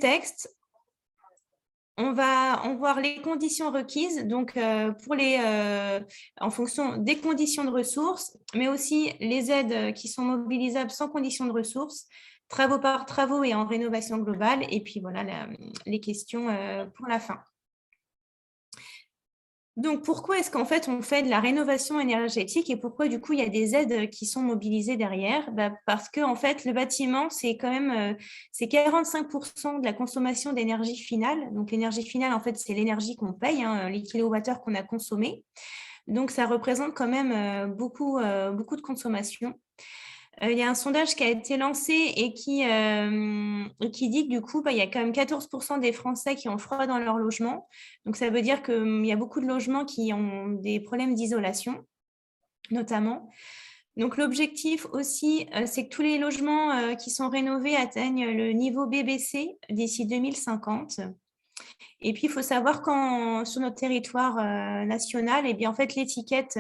Texte, on va voir les conditions requises, donc en fonction des conditions de ressources, mais aussi les aides qui sont mobilisables sans condition de ressources, travaux par travaux et en rénovation globale, et puis voilà les questions pour la fin. Donc, pourquoi est-ce qu'en fait, on fait de la rénovation énergétique et pourquoi, du coup, il y a des aides qui sont mobilisées derrière? Bah, parce qu'en fait, le bâtiment, c'est quand même c'est 45 de la consommation d'énergie finale. Donc, l'énergie finale, en fait, c'est l'énergie qu'on paye, hein, les kilowattheures qu'on a consommés. Donc, ça représente quand même beaucoup de consommation. Il y a un sondage qui a été lancé et qui dit que du coup, il y a quand même 14 des Français qui ont froid dans leur logement. Donc, ça veut dire qu'il y a beaucoup de logements qui ont des problèmes d'isolation, notamment. Donc, l'objectif aussi, c'est que tous les logements qui sont rénovés atteignent le niveau BBC d'ici 2050. Et puis, il faut savoir qu'en sur notre territoire national, eh bien, en fait, l'étiquette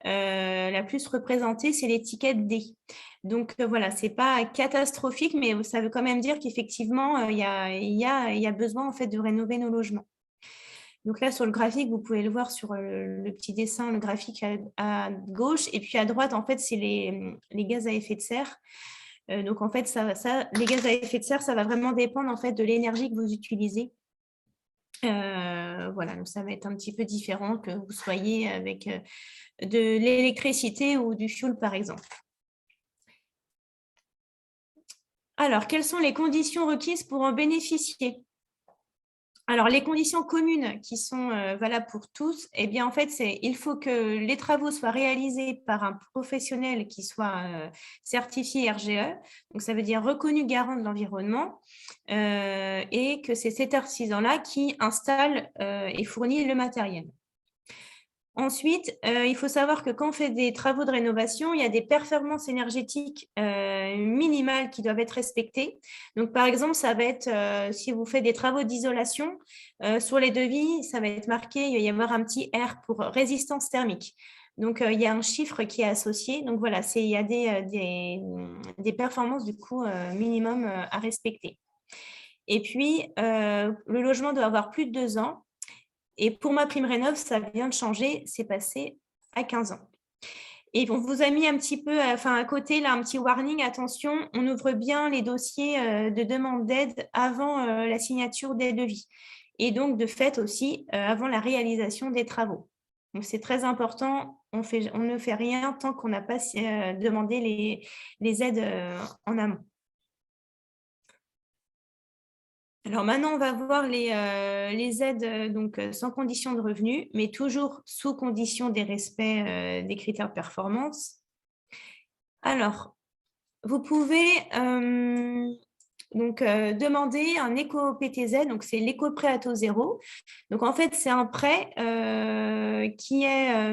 la plus représentée, c'est l'étiquette D. Donc, voilà, ce n'est pas catastrophique, mais ça veut quand même dire qu'effectivement, il y a besoin en fait, de rénover nos logements. Donc là, sur le graphique, vous pouvez le voir sur le petit dessin, le graphique à gauche. Et puis à droite, en fait, c'est les gaz à effet de serre. Donc, en fait, les gaz à effet de serre, ça va vraiment dépendre en fait, de l'énergie que vous utilisez. Voilà, donc ça va être un petit peu différent que vous soyez avec de l'électricité ou du fioul, par exemple. Alors, quelles sont les conditions requises pour en bénéficier? Alors, les conditions communes qui sont valables pour tous, eh bien, en fait, il faut que les travaux soient réalisés par un professionnel qui soit certifié RGE, donc ça veut dire reconnu garant de l'environnement, et que c'est cet artisan-là qui installe et fournit le matériel. Ensuite, il faut savoir que quand on fait des travaux de rénovation, il y a des performances énergétiques minimales qui doivent être respectées. Donc, par exemple, ça va être, si vous faites des travaux d'isolation, sur les devis, ça va être marqué, il va y avoir un petit R pour résistance thermique. Donc, il y a un chiffre qui est associé. Donc, voilà, il y a des performances, du coup, minimum à respecter. Et puis, le logement doit avoir plus de 2 ans. Et pour MaPrimeRénov', ça vient de changer, c'est passé à 15 ans. Et on vous a mis un petit peu, à côté, là, un petit warning, attention, on ouvre bien les dossiers de demande d'aide avant la signature des devis. Et donc, de fait aussi, avant la réalisation des travaux. Donc, c'est très important, on ne fait rien tant qu'on n'a pas demandé les aides en amont. Alors maintenant, on va voir les aides donc, sans condition de revenu, mais toujours sous condition des respects des critères de performance. Alors, vous pouvez demander un éco-PTZ, donc c'est l'éco-prêt à taux zéro. Donc en fait, c'est un prêt qui a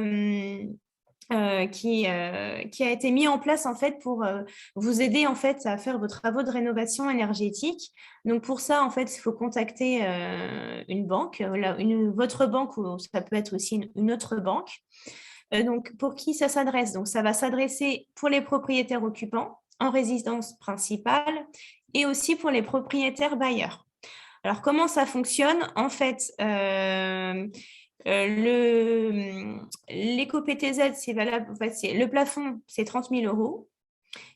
été mis en place en fait pour vous aider en fait à faire vos travaux de rénovation énergétique. Donc pour ça en fait il faut contacter une banque, votre banque ou ça peut être aussi une autre banque. Donc pour qui ça s'adresse? Donc ça va s'adresser pour les propriétaires occupants en résidence principale et aussi pour les propriétaires bailleurs. Alors comment ça fonctionne? En fait, l'éco-PTZ, c'est valable, en fait, le plafond, c'est 30 000 euros.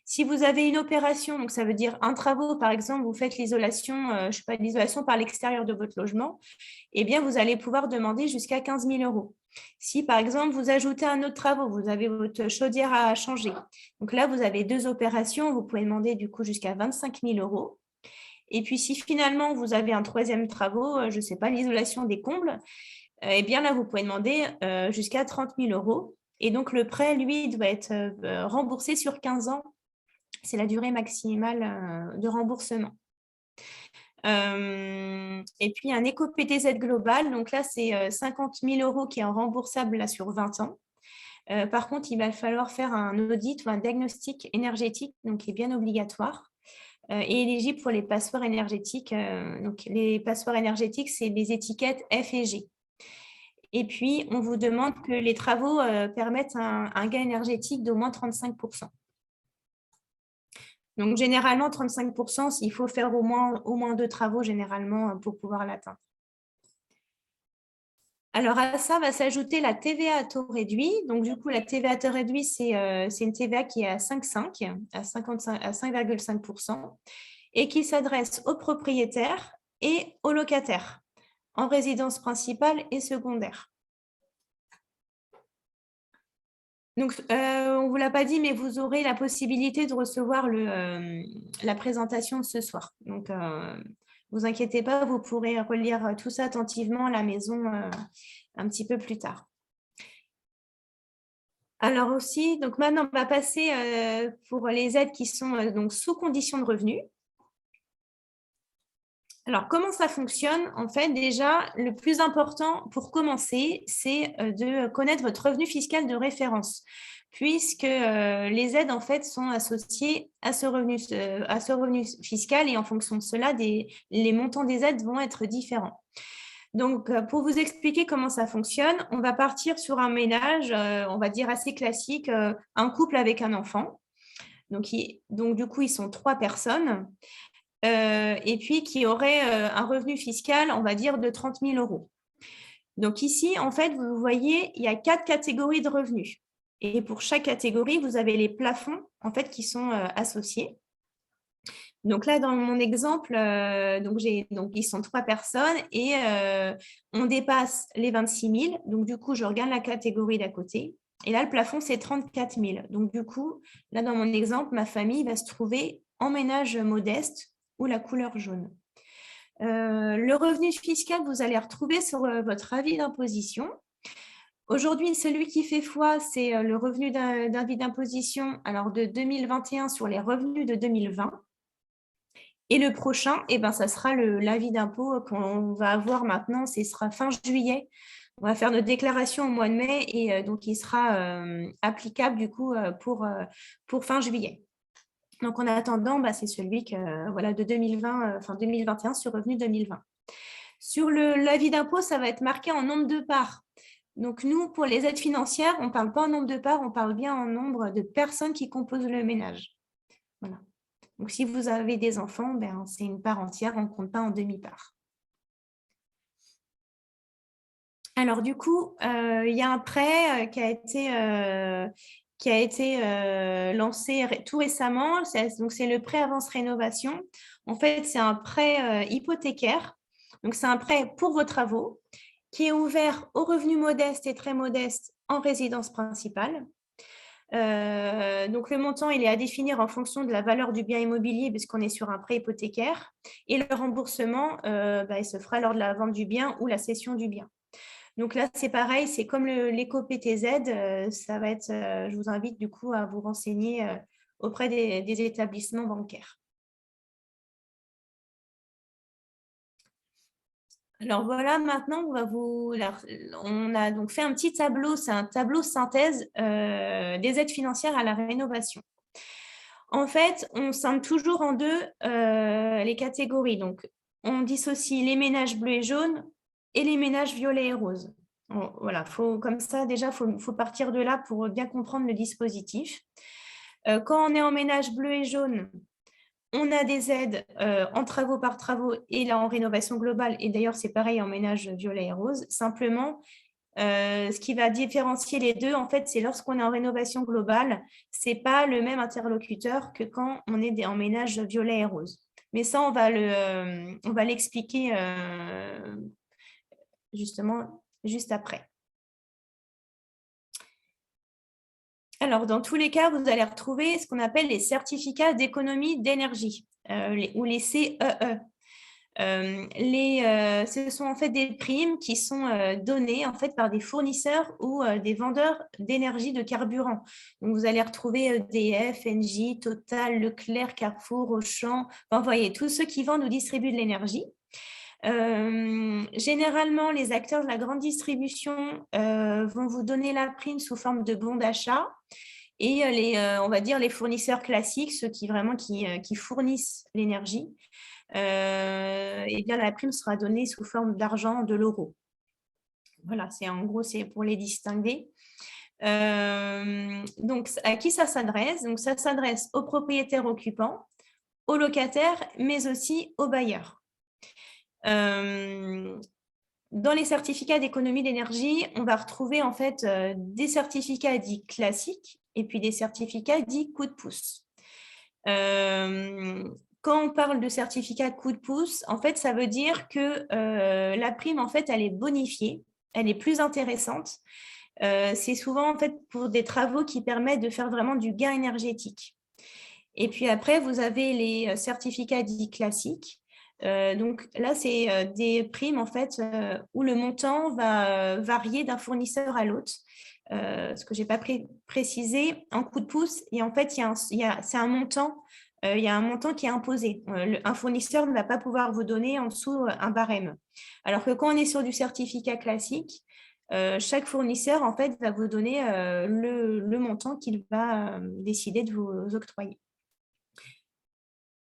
Si vous avez une opération, donc ça veut dire un travaux, par exemple, vous faites l'isolation, je sais pas, l'isolation par l'extérieur de votre logement, eh bien, vous allez pouvoir demander jusqu'à 15 000 euros. Si, par exemple, vous ajoutez un autre travaux, vous avez votre chaudière à changer, donc là, vous avez 2 opérations, vous pouvez demander du coup jusqu'à 25 000 euros. Et puis, si finalement, vous avez un troisième travaux, je ne sais pas, l'isolation des combles, eh bien là, vous pouvez demander jusqu'à 30 000 euros. Et donc, le prêt, lui, doit être remboursé sur 15 ans. C'est la durée maximale de remboursement. Et puis, un éco-PTZ global. Donc là, c'est 50 000 euros qui est remboursable là, sur 20 ans. Par contre, il va falloir faire un audit ou un diagnostic énergétique, donc qui est bien obligatoire. Et éligible pour les passoires énergétiques. Donc, les passoires énergétiques, c'est les étiquettes F et G. Et puis, on vous demande que les travaux permettent un gain énergétique d'au moins 35 %. Donc, généralement, 35%, il faut faire au moins 2 travaux généralement pour pouvoir l'atteindre. Alors, à ça va s'ajouter la TVA à taux réduit. Donc, du coup, la TVA à taux réduit, c'est une TVA qui est à 5,5, à 5,5% et qui s'adresse aux propriétaires et aux locataires en résidence principale et secondaire. Donc, on ne vous l'a pas dit, mais vous aurez la possibilité de recevoir la présentation ce soir. Donc, vous inquiétez pas, vous pourrez relire tout ça attentivement à la maison un petit peu plus tard. Alors aussi, donc maintenant, on va passer pour les aides qui sont donc sous condition de revenus. Alors, comment ça fonctionne? En fait, déjà, le plus important pour commencer, c'est de connaître votre revenu fiscal de référence, puisque les aides, en fait, sont associées à ce revenu fiscal et en fonction de cela, les montants des aides vont être différents. Donc, pour vous expliquer comment ça fonctionne, on va partir sur un ménage, on va dire assez classique, un couple avec un enfant. Donc, du coup, ils sont 3 personnes. Et puis qui aurait un revenu fiscal, on va dire, de 30 000 euros. Donc ici, en fait, vous voyez, il y a 4 catégories de revenus. Et pour chaque catégorie, vous avez les plafonds, en fait, qui sont associés. Donc là, dans mon exemple, donc ils sont 3 personnes et on dépasse les 26 000. Donc du coup, je regarde la catégorie d'à côté. Et là, le plafond, c'est 34 000. Donc du coup, là, dans mon exemple, ma famille va se trouver en ménage modeste ou la couleur jaune. Le revenu fiscal, vous allez retrouver sur votre avis d'imposition. Aujourd'hui, celui qui fait foi, c'est le revenu d'avis d'imposition de 2021 sur les revenus de 2020. Et le prochain, ça sera l'avis d'impôt qu'on va avoir maintenant, ce sera fin juillet. On va faire notre déclaration au mois de mai et donc il sera applicable du coup pour fin juillet. Donc, en attendant, c'est celui de 2020, 2021 sur revenu 2020. Sur l'avis d'impôt, ça va être marqué en nombre de parts. Donc, nous, pour les aides financières, on ne parle pas en nombre de parts, on parle bien en nombre de personnes qui composent le ménage. Voilà. Donc, si vous avez des enfants, c'est une part entière, on ne compte pas en demi-part. Alors, du coup, il y a un prêt qui a été lancé tout récemment. Donc, c'est le prêt avance rénovation. En fait, c'est un prêt hypothécaire. Donc, c'est un prêt pour vos travaux qui est ouvert aux revenus modestes et très modestes en résidence principale. Donc, le montant, il est à définir en fonction de la valeur du bien immobilier puisqu'on est sur un prêt hypothécaire. Et le remboursement, il se fera lors de la vente du bien ou la cession du bien. Donc là, c'est pareil, c'est comme l'éco-PTZ, ça va être, je vous invite du coup à vous renseigner auprès des établissements bancaires. Alors voilà, maintenant, on a donc fait un petit tableau, c'est un tableau synthèse des aides financières à la rénovation. En fait, on scinde toujours en deux les catégories. Donc, on dissocie les ménages bleus et jaunes et les ménages violets et roses. Voilà, comme ça, déjà, il faut partir de là pour bien comprendre le dispositif. Quand on est en ménage bleu et jaune, on a des aides en travaux par travaux et là en rénovation globale. Et d'ailleurs, c'est pareil en ménage violet et rose. Simplement, ce qui va différencier les deux, en fait, c'est lorsqu'on est en rénovation globale, ce n'est pas le même interlocuteur que quand on est en ménage violet et rose. Mais ça, on va l'expliquer justement juste après. Alors, dans tous les cas, vous allez retrouver ce qu'on appelle les certificats d'économie d'énergie ou les CEE. Ce sont en fait des primes qui sont données en fait par des fournisseurs ou des vendeurs d'énergie de carburant. Donc, vous allez retrouver EDF, Engie, Total, Leclerc, Carrefour, Auchan. Enfin, vous voyez, tous ceux qui vendent ou distribuent de l'énergie. Généralement, les acteurs de la grande distribution vont vous donner la prime sous forme de bons d'achat. Et on va dire les fournisseurs classiques, ceux qui vraiment qui fournissent l'énergie, et bien la prime sera donnée sous forme d'argent, de l'euro. Voilà, en gros, c'est pour les distinguer. Donc, à qui ça s'adresse? Donc, ça s'adresse aux propriétaires occupants aux locataires, mais aussi aux bailleurs. Dans les certificats d'économie d'énergie, on va retrouver en fait des certificats dits classiques et puis des certificats dits coup de pouce. Quand on parle de certificat coup de pouce, en fait, ça veut dire que la prime, en fait, elle est bonifiée, elle est plus intéressante. C'est souvent en fait pour des travaux qui permettent de faire vraiment du gain énergétique. Et puis après, vous avez les certificats dits classiques. Donc là, c'est des primes en fait où le montant va varier d'un fournisseur à l'autre. Ce que je n'ai pas précisé, en coup de pouce, et en fait, c'est un montant. Il y a un montant qui est imposé. Un fournisseur ne va pas pouvoir vous donner en dessous un barème. Alors que quand on est sur du certificat classique, chaque fournisseur en fait va vous donner le montant qu'il va décider de vous octroyer.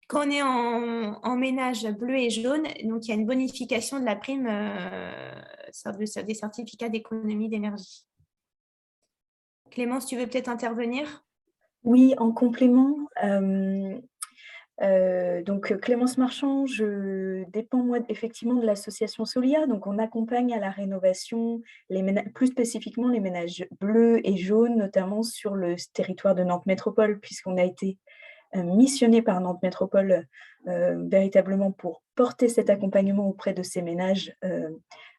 Quand on est en ménage bleu et jaune, donc il y a une bonification de la prime des certificats d'économie d'énergie. Clémence, tu veux peut-être intervenir? Oui, en complément, donc Clémence Marchand, je dépends moi effectivement de l'association Solia, donc on accompagne à la rénovation plus spécifiquement les ménages bleus et jaunes, notamment sur le territoire de Nantes Métropole, puisqu'on a été missionné par Nantes Métropole véritablement pour porter cet accompagnement auprès de ces ménages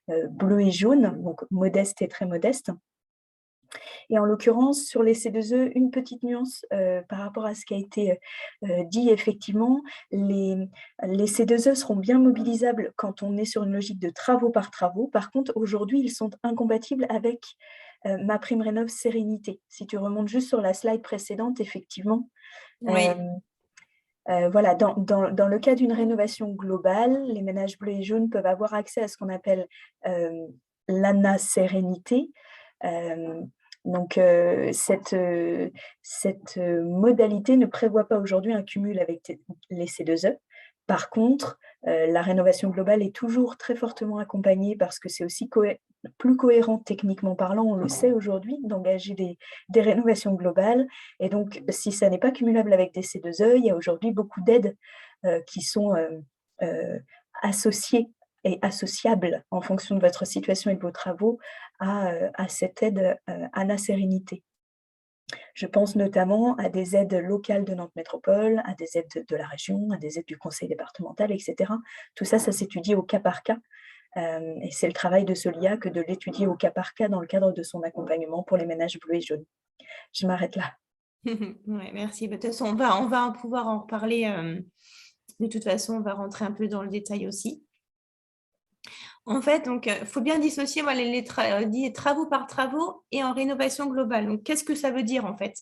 bleus et jaunes, donc modestes et très modestes. Et en l'occurrence, sur les C2E, une petite nuance par rapport à ce qui a été dit. Effectivement, les C2E seront bien mobilisables quand on est sur une logique de travaux par travaux. Par contre, aujourd'hui, ils sont incompatibles avec MaPrimeRénov' Sérénité. Si tu remontes juste sur la slide précédente, effectivement, Oui. voilà, dans le cas d'une rénovation globale, les ménages bleus et jaunes peuvent avoir accès à ce qu'on appelle l'ANA Sérénité. Donc, cette modalité ne prévoit pas aujourd'hui un cumul avec les C2E. Par contre, la rénovation globale est toujours très fortement accompagnée parce que c'est aussi plus cohérent techniquement parlant, on le sait aujourd'hui, d'engager des rénovations globales. Et donc, si ça n'est pas cumulable avec des C2E, il y a aujourd'hui beaucoup d'aides qui sont associées et associables en fonction de votre situation et de vos travaux à cette aide ANA Sérénité. Je pense notamment à des aides locales de Nantes Métropole, à des aides de la région, à des aides du conseil départemental, etc. Tout ça, ça s'étudie au cas par cas. Et c'est le travail de Solia que de l'étudier au cas par cas dans le cadre de son accompagnement pour les ménages bleus et jaunes. Je m'arrête là. Ouais, merci. De toute façon, on va pouvoir en reparler. De toute façon, on va rentrer un peu dans le détail aussi. En fait, donc, faut bien dissocier les travaux par travaux et en rénovation globale. Donc, qu'est-ce que ça veut dire en fait?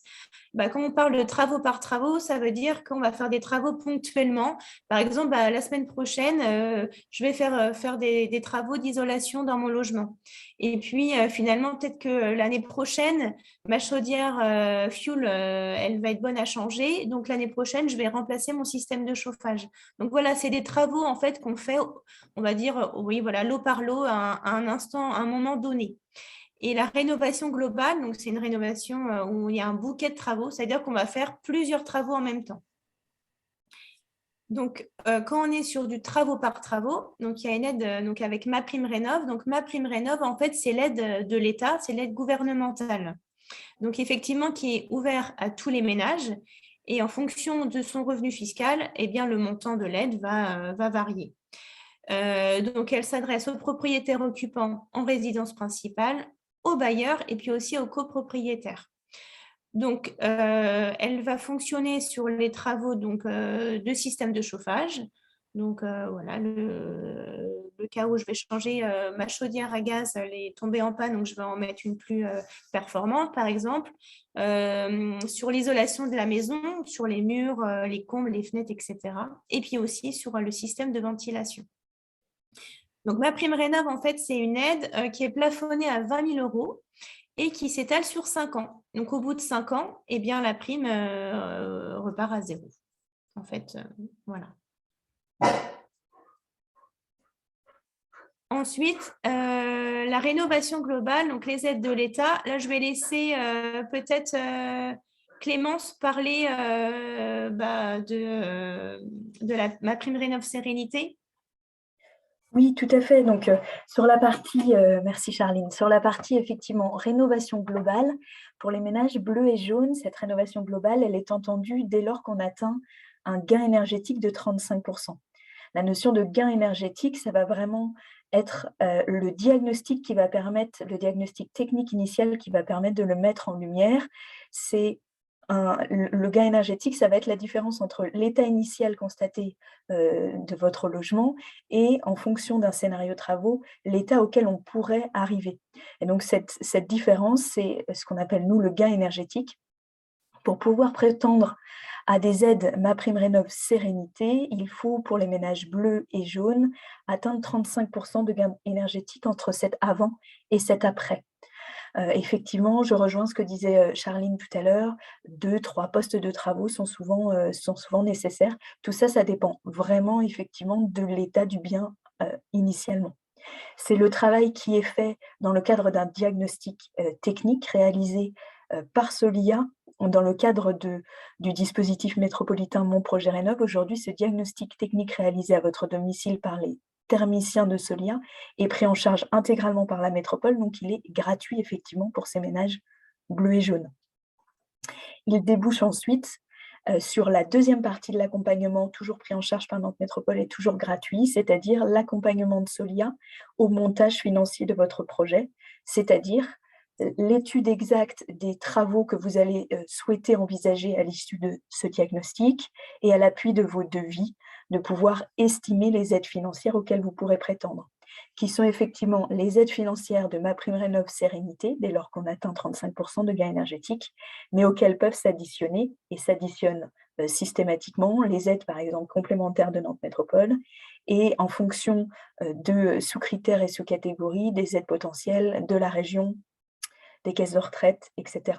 Quand on parle de travaux par travaux, ça veut dire qu'on va faire des travaux ponctuellement. Par exemple, la semaine prochaine, je vais faire des travaux d'isolation dans mon logement. Et puis, finalement, peut-être que l'année prochaine, ma chaudière fuel, elle va être bonne à changer. Donc, l'année prochaine, je vais remplacer mon système de chauffage. Donc, voilà, c'est des travaux en fait qu'on fait, on va dire, oui, voilà, lot par lot à un instant, à un moment donné. Et la rénovation globale, donc c'est une rénovation où il y a un bouquet de travaux, c'est-à-dire qu'on va faire plusieurs travaux en même temps. Donc, quand on est sur du travaux par travaux, donc il y a une aide donc avec MaPrimeRénov'. Donc, MaPrimeRénov', en fait, c'est l'aide de l'État, c'est l'aide gouvernementale. Donc, effectivement, qui est ouvert à tous les ménages. Et en fonction de son revenu fiscal, eh bien, le montant de l'aide va varier. Donc, elle s'adresse aux propriétaires occupants en résidence principale, aux bailleurs et puis aussi aux copropriétaires. Donc, elle va fonctionner sur les travaux de système de chauffage. Donc, voilà, le cas où je vais changer ma chaudière à gaz, elle est tombée en panne, donc je vais en mettre une plus performante, par exemple. Sur l'isolation de la maison, sur les murs, les combles, les fenêtres, etc. Et puis aussi sur le système de ventilation. Donc, MaPrimeRénov', en fait, c'est une aide qui est plafonnée à 20 000 € et qui s'étale sur 5 ans. Donc, au bout de 5 ans, eh bien, la prime repart à zéro. En fait, voilà. Ensuite, la rénovation globale, donc les aides de l'État. Là, je vais laisser peut-être Clémence parlait de ma prime Rénov Sérénité. Oui, tout à fait. Donc, sur la partie, merci Charline, sur la partie effectivement rénovation globale, pour les ménages bleus et jaunes, cette rénovation globale, elle est entendue dès lors qu'on atteint un gain énergétique de 35%. La notion de gain énergétique, ça va vraiment être le diagnostic qui va permettre, le diagnostic technique initial qui va permettre de le mettre en lumière. C'est le gain énergétique, ça va être la différence entre l'état initial constaté de votre logement et, en fonction d'un scénario travaux, l'état auquel on pourrait arriver. Et donc, cette différence, c'est ce qu'on appelle, nous, le gain énergétique. Pour pouvoir prétendre à des aides MaPrimeRénov' Sérénité, il faut, pour les ménages bleus et jaunes, atteindre 35% de gain énergétique entre cet avant et cet après. Effectivement, je rejoins ce que disait Charline tout à l'heure, 2-3 postes de travaux sont souvent nécessaires. Tout ça, ça dépend vraiment effectivement de l'état du bien initialement. C'est le travail qui est fait dans le cadre d'un diagnostic technique réalisé par Solia dans le cadre du dispositif métropolitain Mon Projet Rénov'. Aujourd'hui, ce diagnostic technique réalisé à votre domicile par les thermiciens de Solia est pris en charge intégralement par la métropole, donc il est gratuit effectivement pour ces ménages bleus et jaunes. Il débouche ensuite sur la deuxième partie de l'accompagnement, toujours pris en charge par Nantes Métropole et toujours gratuit, c'est-à-dire l'accompagnement de Solia au montage financier de votre projet, c'est-à-dire l'étude exacte des travaux que vous allez souhaiter envisager à l'issue de ce diagnostic et à l'appui de vos devis, de pouvoir estimer les aides financières auxquelles vous pourrez prétendre, qui sont effectivement les aides financières de MaPrimeRénov' Sérénité, dès lors qu'on atteint 35% de gain énergétique, mais auxquelles peuvent s'additionner, et s'additionnent systématiquement, les aides, par exemple, complémentaires de Nantes Métropole, et en fonction de sous-critères et sous-catégories, des aides potentielles de la région, des caisses de retraite, etc.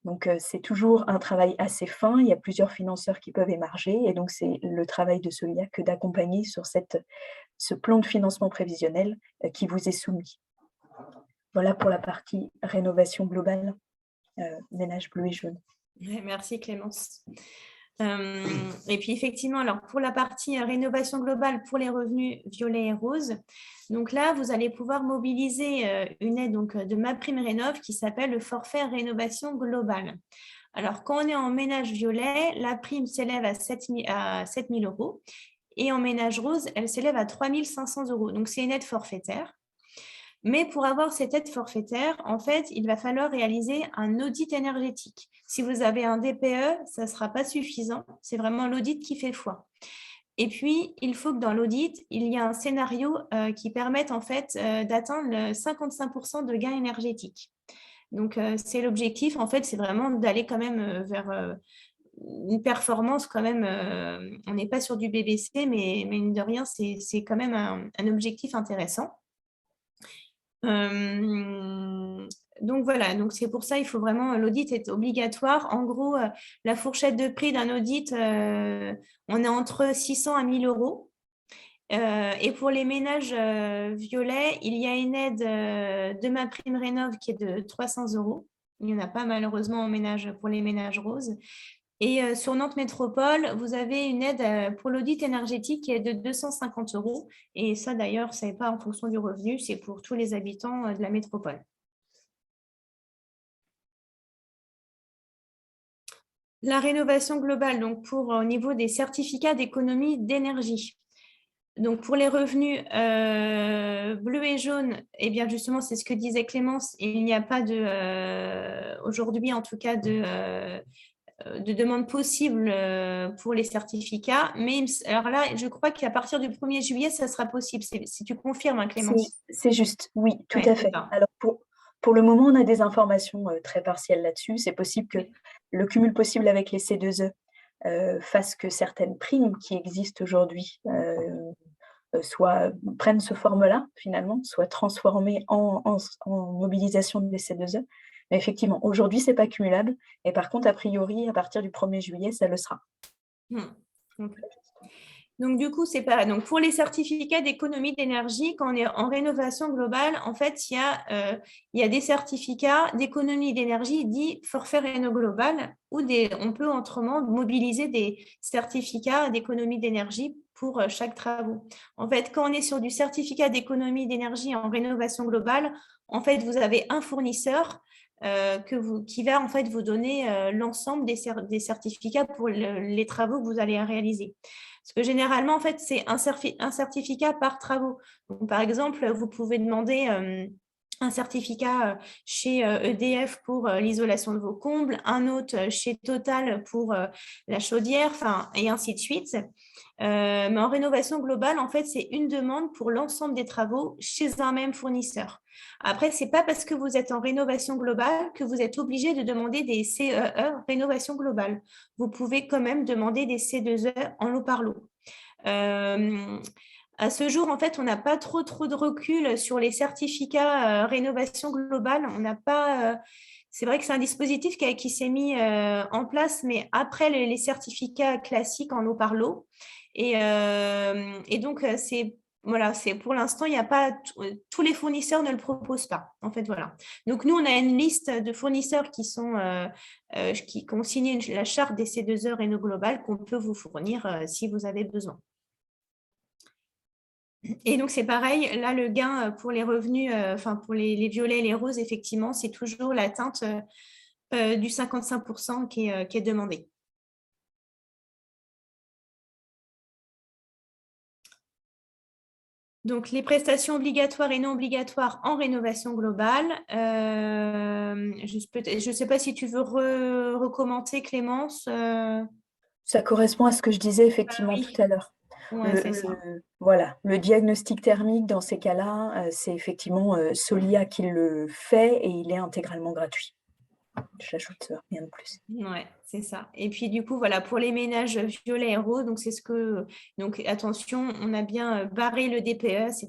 Donc, c'est toujours un travail assez fin. Il y a plusieurs financeurs qui peuvent émarger, et donc c'est le travail de Solia que d'accompagner sur ce plan de financement prévisionnel qui vous est soumis. Voilà pour la partie rénovation globale, ménage bleu et jaune. Merci Clémence. Et puis effectivement, alors pour la partie rénovation globale pour les revenus violets et roses, donc là, vous allez pouvoir mobiliser une aide donc, de MaPrimeRénov' qui s'appelle le forfait rénovation globale. Alors, quand on est en ménage violet, la prime s'élève à 7 000 € et en ménage rose, elle s'élève à 3 500 €. Donc, c'est une aide forfaitaire. Mais pour avoir cette aide forfaitaire, en fait, il va falloir réaliser un audit énergétique. Si vous avez un DPE, ça ne sera pas suffisant. C'est vraiment l'audit qui fait foi. Et puis, il faut que dans l'audit, il y ait un scénario qui permette en fait d'atteindre le 55% de gain énergétique. Donc, c'est l'objectif. En fait, c'est vraiment d'aller quand même vers une performance quand même. On n'est pas sur du BBC, mais mine de rien, c'est quand même un objectif intéressant. Donc voilà, donc c'est pour ça il faut vraiment, l'audit est obligatoire. En gros, la fourchette de prix d'un audit, on est entre 600 à 1 000 €. Et pour les ménages violets, il y a une aide de MaPrimeRénov' qui est de 300 €. Il n'y en a pas malheureusement pour les ménages roses. Et sur Nantes Métropole, vous avez une aide pour l'audit énergétique qui est de 250 €. Et ça, d'ailleurs, ce n'est pas en fonction du revenu, c'est pour tous les habitants de la métropole. La rénovation globale, donc au niveau des certificats d'économie d'énergie. Donc, pour les revenus bleus et jaunes, eh bien, justement, c'est ce que disait Clémence, il n'y a pas aujourd'hui, en tout cas, de demande possible pour les certificats. Mais alors là, je crois qu'à partir du 1er juillet, ça sera possible. Si tu confirmes, hein, Clémence. C'est juste, oui, tout Ouais, à fait. Alors, pour le moment, on a des informations très partielles là-dessus. C'est possible que le cumul possible avec les C2E fasse que certaines primes qui existent aujourd'hui prennent ce forme-là, finalement, soient transformées en mobilisation des C2E. Mais effectivement, aujourd'hui, ce n'est pas cumulable. Et par contre, a priori, à partir du 1er juillet, ça le sera. Okay. Donc, du coup, c'est pareil. Donc, pour les certificats d'économie d'énergie, quand on est en rénovation globale, en fait, il y a des certificats d'économie d'énergie dits forfait réno global, ou on peut autrement mobiliser des certificats d'économie d'énergie pour chaque travaux. En fait, quand on est sur du certificat d'économie d'énergie en rénovation globale, en fait, vous avez un fournisseur qui va en fait vous donner l'ensemble des certificats pour les travaux que vous allez réaliser. Parce que généralement, en fait, c'est un certificat par travaux. Donc, par exemple, vous pouvez demander un certificat chez EDF pour l'isolation de vos combles, un autre chez Total pour la chaudière, et ainsi de suite. Mais en rénovation globale, en fait, c'est une demande pour l'ensemble des travaux chez un même fournisseur. Après, ce n'est pas parce que vous êtes en rénovation globale que vous êtes obligé de demander des CEE, rénovation globale. Vous pouvez quand même demander des C2E en lot par lot. À ce jour, en fait, on n'a pas trop de recul sur les certificats rénovation globale. On n'a pas... c'est vrai que c'est un dispositif qui s'est mis en place, mais après les certificats classiques en lot par lot. Et donc, voilà, c'est pour l'instant, il n'y a pas tous les fournisseurs ne le proposent pas. En fait, voilà. Donc, nous, on a une liste de fournisseurs qui ont signé la charte des C2E Réno Global qu'on peut vous fournir si vous avez besoin. Et donc, c'est pareil, là, le gain pour les revenus, pour les violets et les roses, effectivement, c'est toujours l'atteinte du 55% qui est demandé. Donc, les prestations obligatoires et non obligatoires en rénovation globale. Je ne sais pas si tu veux recommenter, Clémence. Ça correspond à ce que je disais effectivement Oui. tout à l'heure. Ouais, c'est ça. Voilà, le diagnostic thermique dans ces cas-là, c'est effectivement Solia qui le fait et il est intégralement gratuit. J'ajoute rien de plus. Ouais, c'est ça. Et puis du coup, voilà, pour les ménages violets et roses, donc donc attention, on a bien barré le DPE, c'est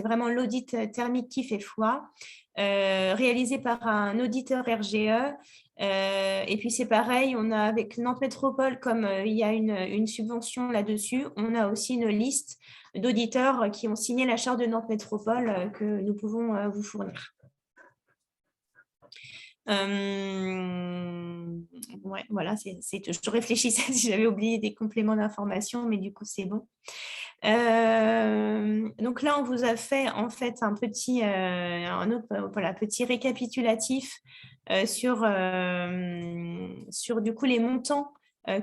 vraiment l'audit thermique qui fait foi, réalisé par un auditeur RGE. Et puis c'est pareil, on a avec Nantes Métropole, comme il y a une subvention là-dessus, on a aussi une liste d'auditeurs qui ont signé la charte de Nantes Métropole que nous pouvons vous fournir. Ouais, voilà, je réfléchissais si j'avais oublié des compléments d'information, mais du coup, c'est bon. Donc là, on vous a fait en fait un petit récapitulatif sur du coup les montants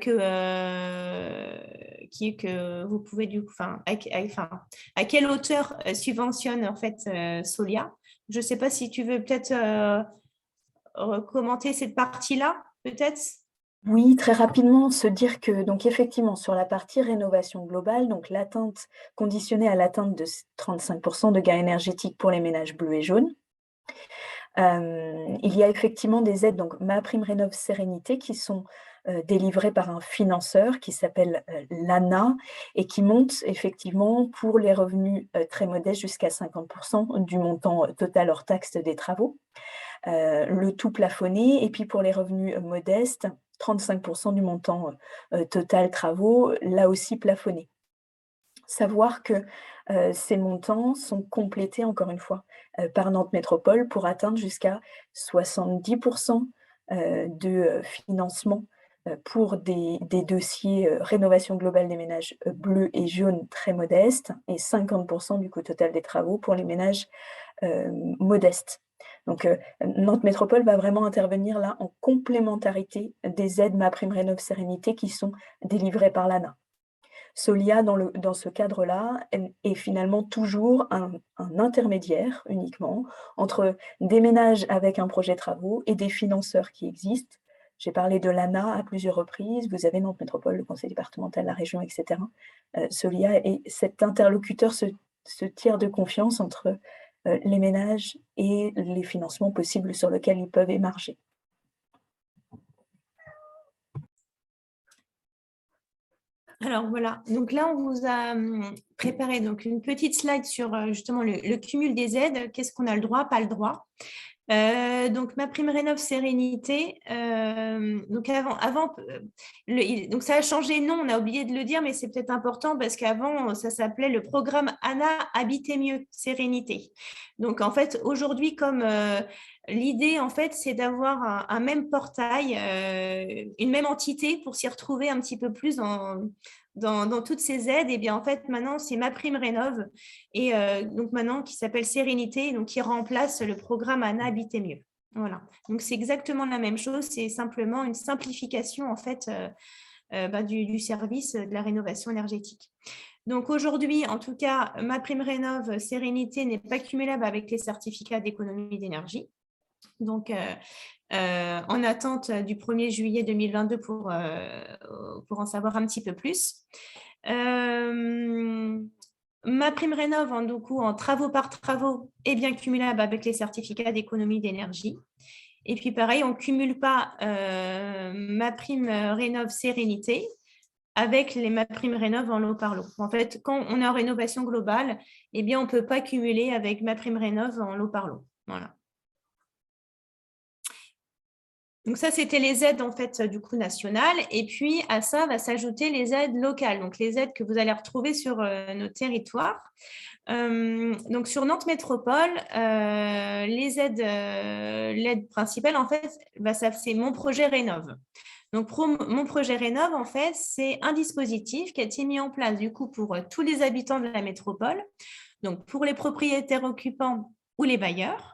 que vous pouvez du coup, à quelle hauteur subventionne en fait Solia. Je ne sais pas si tu veux peut-être commenter cette partie-là, peut-être? Oui, très rapidement, se dire que donc effectivement sur la partie rénovation globale, donc l'atteinte conditionnée à l'atteinte de 35% de gains énergétiques pour les ménages bleus et jaunes. Il y a effectivement des aides, donc MaPrimeRénov'Sérénité, qui sont délivrées par un financeur qui s'appelle l'ANA et qui monte effectivement pour les revenus très modestes jusqu'à 50% du montant total hors taxe des travaux. Le tout plafonné, et puis pour les revenus modestes, 35% du montant total travaux, là aussi plafonné. Savoir que ces montants sont complétés, encore une fois, par Nantes Métropole pour atteindre jusqu'à 70% de financement pour des dossiers rénovation globale des ménages bleus et jaunes très modestes, et 50% du coût total des travaux pour les ménages modestes. Donc Nantes Métropole va vraiment intervenir là en complémentarité des aides MaPrimeRénov'Sérénité qui sont délivrées par l'ANA. Solia, dans ce cadre-là, est finalement toujours un intermédiaire uniquement entre des ménages avec un projet travaux et des financeurs qui existent. J'ai parlé de l'ANA à plusieurs reprises, vous avez Nantes Métropole, le conseil départemental, la région, etc. Solia est cet interlocuteur, ce tiers de confiance entre les ménages et les financements possibles sur lesquels ils peuvent émarger. Alors voilà, donc là on vous a préparé donc une petite slide sur justement le cumul des aides, qu'est-ce qu'on a le droit, pas le droit. Donc, ma prime rénov sérénité. Donc, donc ça a changé de nom, on a oublié de le dire, mais c'est peut-être important parce qu'avant, ça s'appelait le programme ANA Habiter mieux sérénité. Donc, en fait, aujourd'hui, comme l'idée, en fait, c'est d'avoir un même portail, une même entité pour s'y retrouver un petit peu plus dans toutes ces aides. Et bien, en fait, maintenant, c'est ma prime rénov. Et donc maintenant, qui s'appelle Sérénité, donc qui remplace le programme ANA Habiter mieux. Voilà. Donc c'est exactement la même chose, c'est simplement une simplification en fait du service de la rénovation énergétique. Donc aujourd'hui, en tout cas, ma prime rénov Sérénité n'est pas cumulable avec les certificats d'économie d'énergie. Donc, en attente du 1er juillet 2022 pour en savoir un petit peu plus. Ma prime rénov, en travaux par travaux, est bien cumulable avec les certificats d'économie d'énergie. Et puis pareil, on ne cumule pas ma prime rénov sérénité avec ma prime rénov en lot par lot. En fait, quand on est en rénovation globale, eh bien, on ne peut pas cumuler avec ma prime rénov en lot par lot. Voilà. Donc ça, c'était les aides en fait du coup nationales. Et puis à ça va s'ajouter les aides locales, donc les aides que vous allez retrouver sur nos territoires. Donc sur Nantes Métropole, l'aide principale en fait, c'est mon projet Rénov. Donc mon projet Rénov en fait, c'est un dispositif qui a été mis en place du coup pour tous les habitants de la métropole, donc pour les propriétaires occupants ou les bailleurs.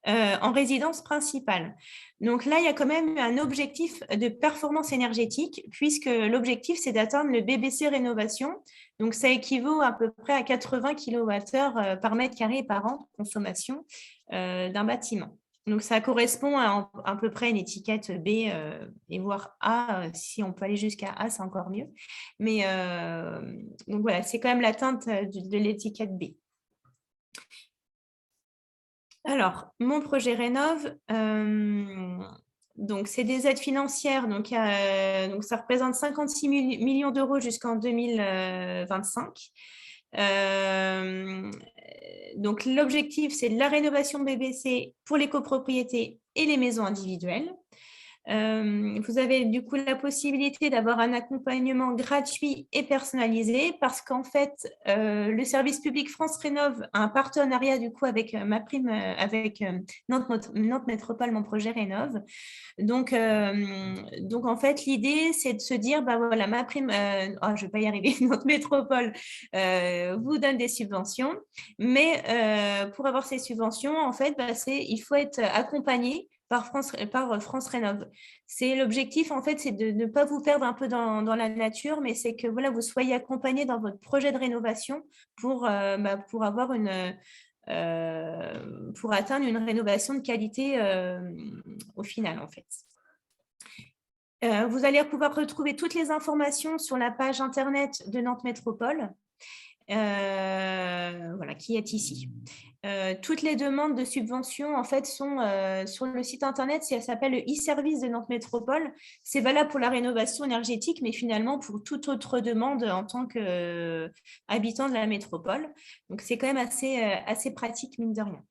En résidence principale. Donc là, il y a quand même un objectif de performance énergétique, puisque l'objectif, c'est d'atteindre le BBC rénovation. Donc ça équivaut à peu près à 80 kWh par mètre carré par an de consommation d'un bâtiment. Donc ça correspond à peu près une étiquette B et voire A. Si on peut aller jusqu'à A, c'est encore mieux. Mais donc voilà, c'est quand même l'atteinte de l'étiquette B. Alors, mon projet Rénov, donc c'est des aides financières, donc ça représente 56 millions d'euros jusqu'en 2025. Donc l'objectif, c'est de la rénovation BBC pour les copropriétés et les maisons individuelles. Vous avez du coup la possibilité d'avoir un accompagnement gratuit et personnalisé parce qu'en fait, le service public France Rénov a un partenariat du coup avec ma prime, avec Nantes Métropole, mon projet Rénov. Donc en fait, l'idée, c'est de se dire, bah voilà, ma prime, je vais pas y arriver, Nantes Métropole vous donne des subventions, mais pour avoir ces subventions, en fait, il faut être accompagné par France Rénov. C'est l'objectif, en fait, c'est de ne pas vous perdre un peu dans la nature, mais c'est que voilà, vous soyez accompagné dans votre projet de rénovation pour avoir pour atteindre une rénovation de qualité au final, en fait. Vous allez pouvoir retrouver toutes les informations sur la page internet de Nantes Métropole, voilà, qui est ici. Toutes les demandes de subvention en fait sont sur le site internet, ça s'appelle le e-service de Nantes Métropole. C'est valable pour la rénovation énergétique, mais finalement pour toute autre demande en tant qu'habitant de la métropole. Donc c'est quand même assez pratique, mine de rien.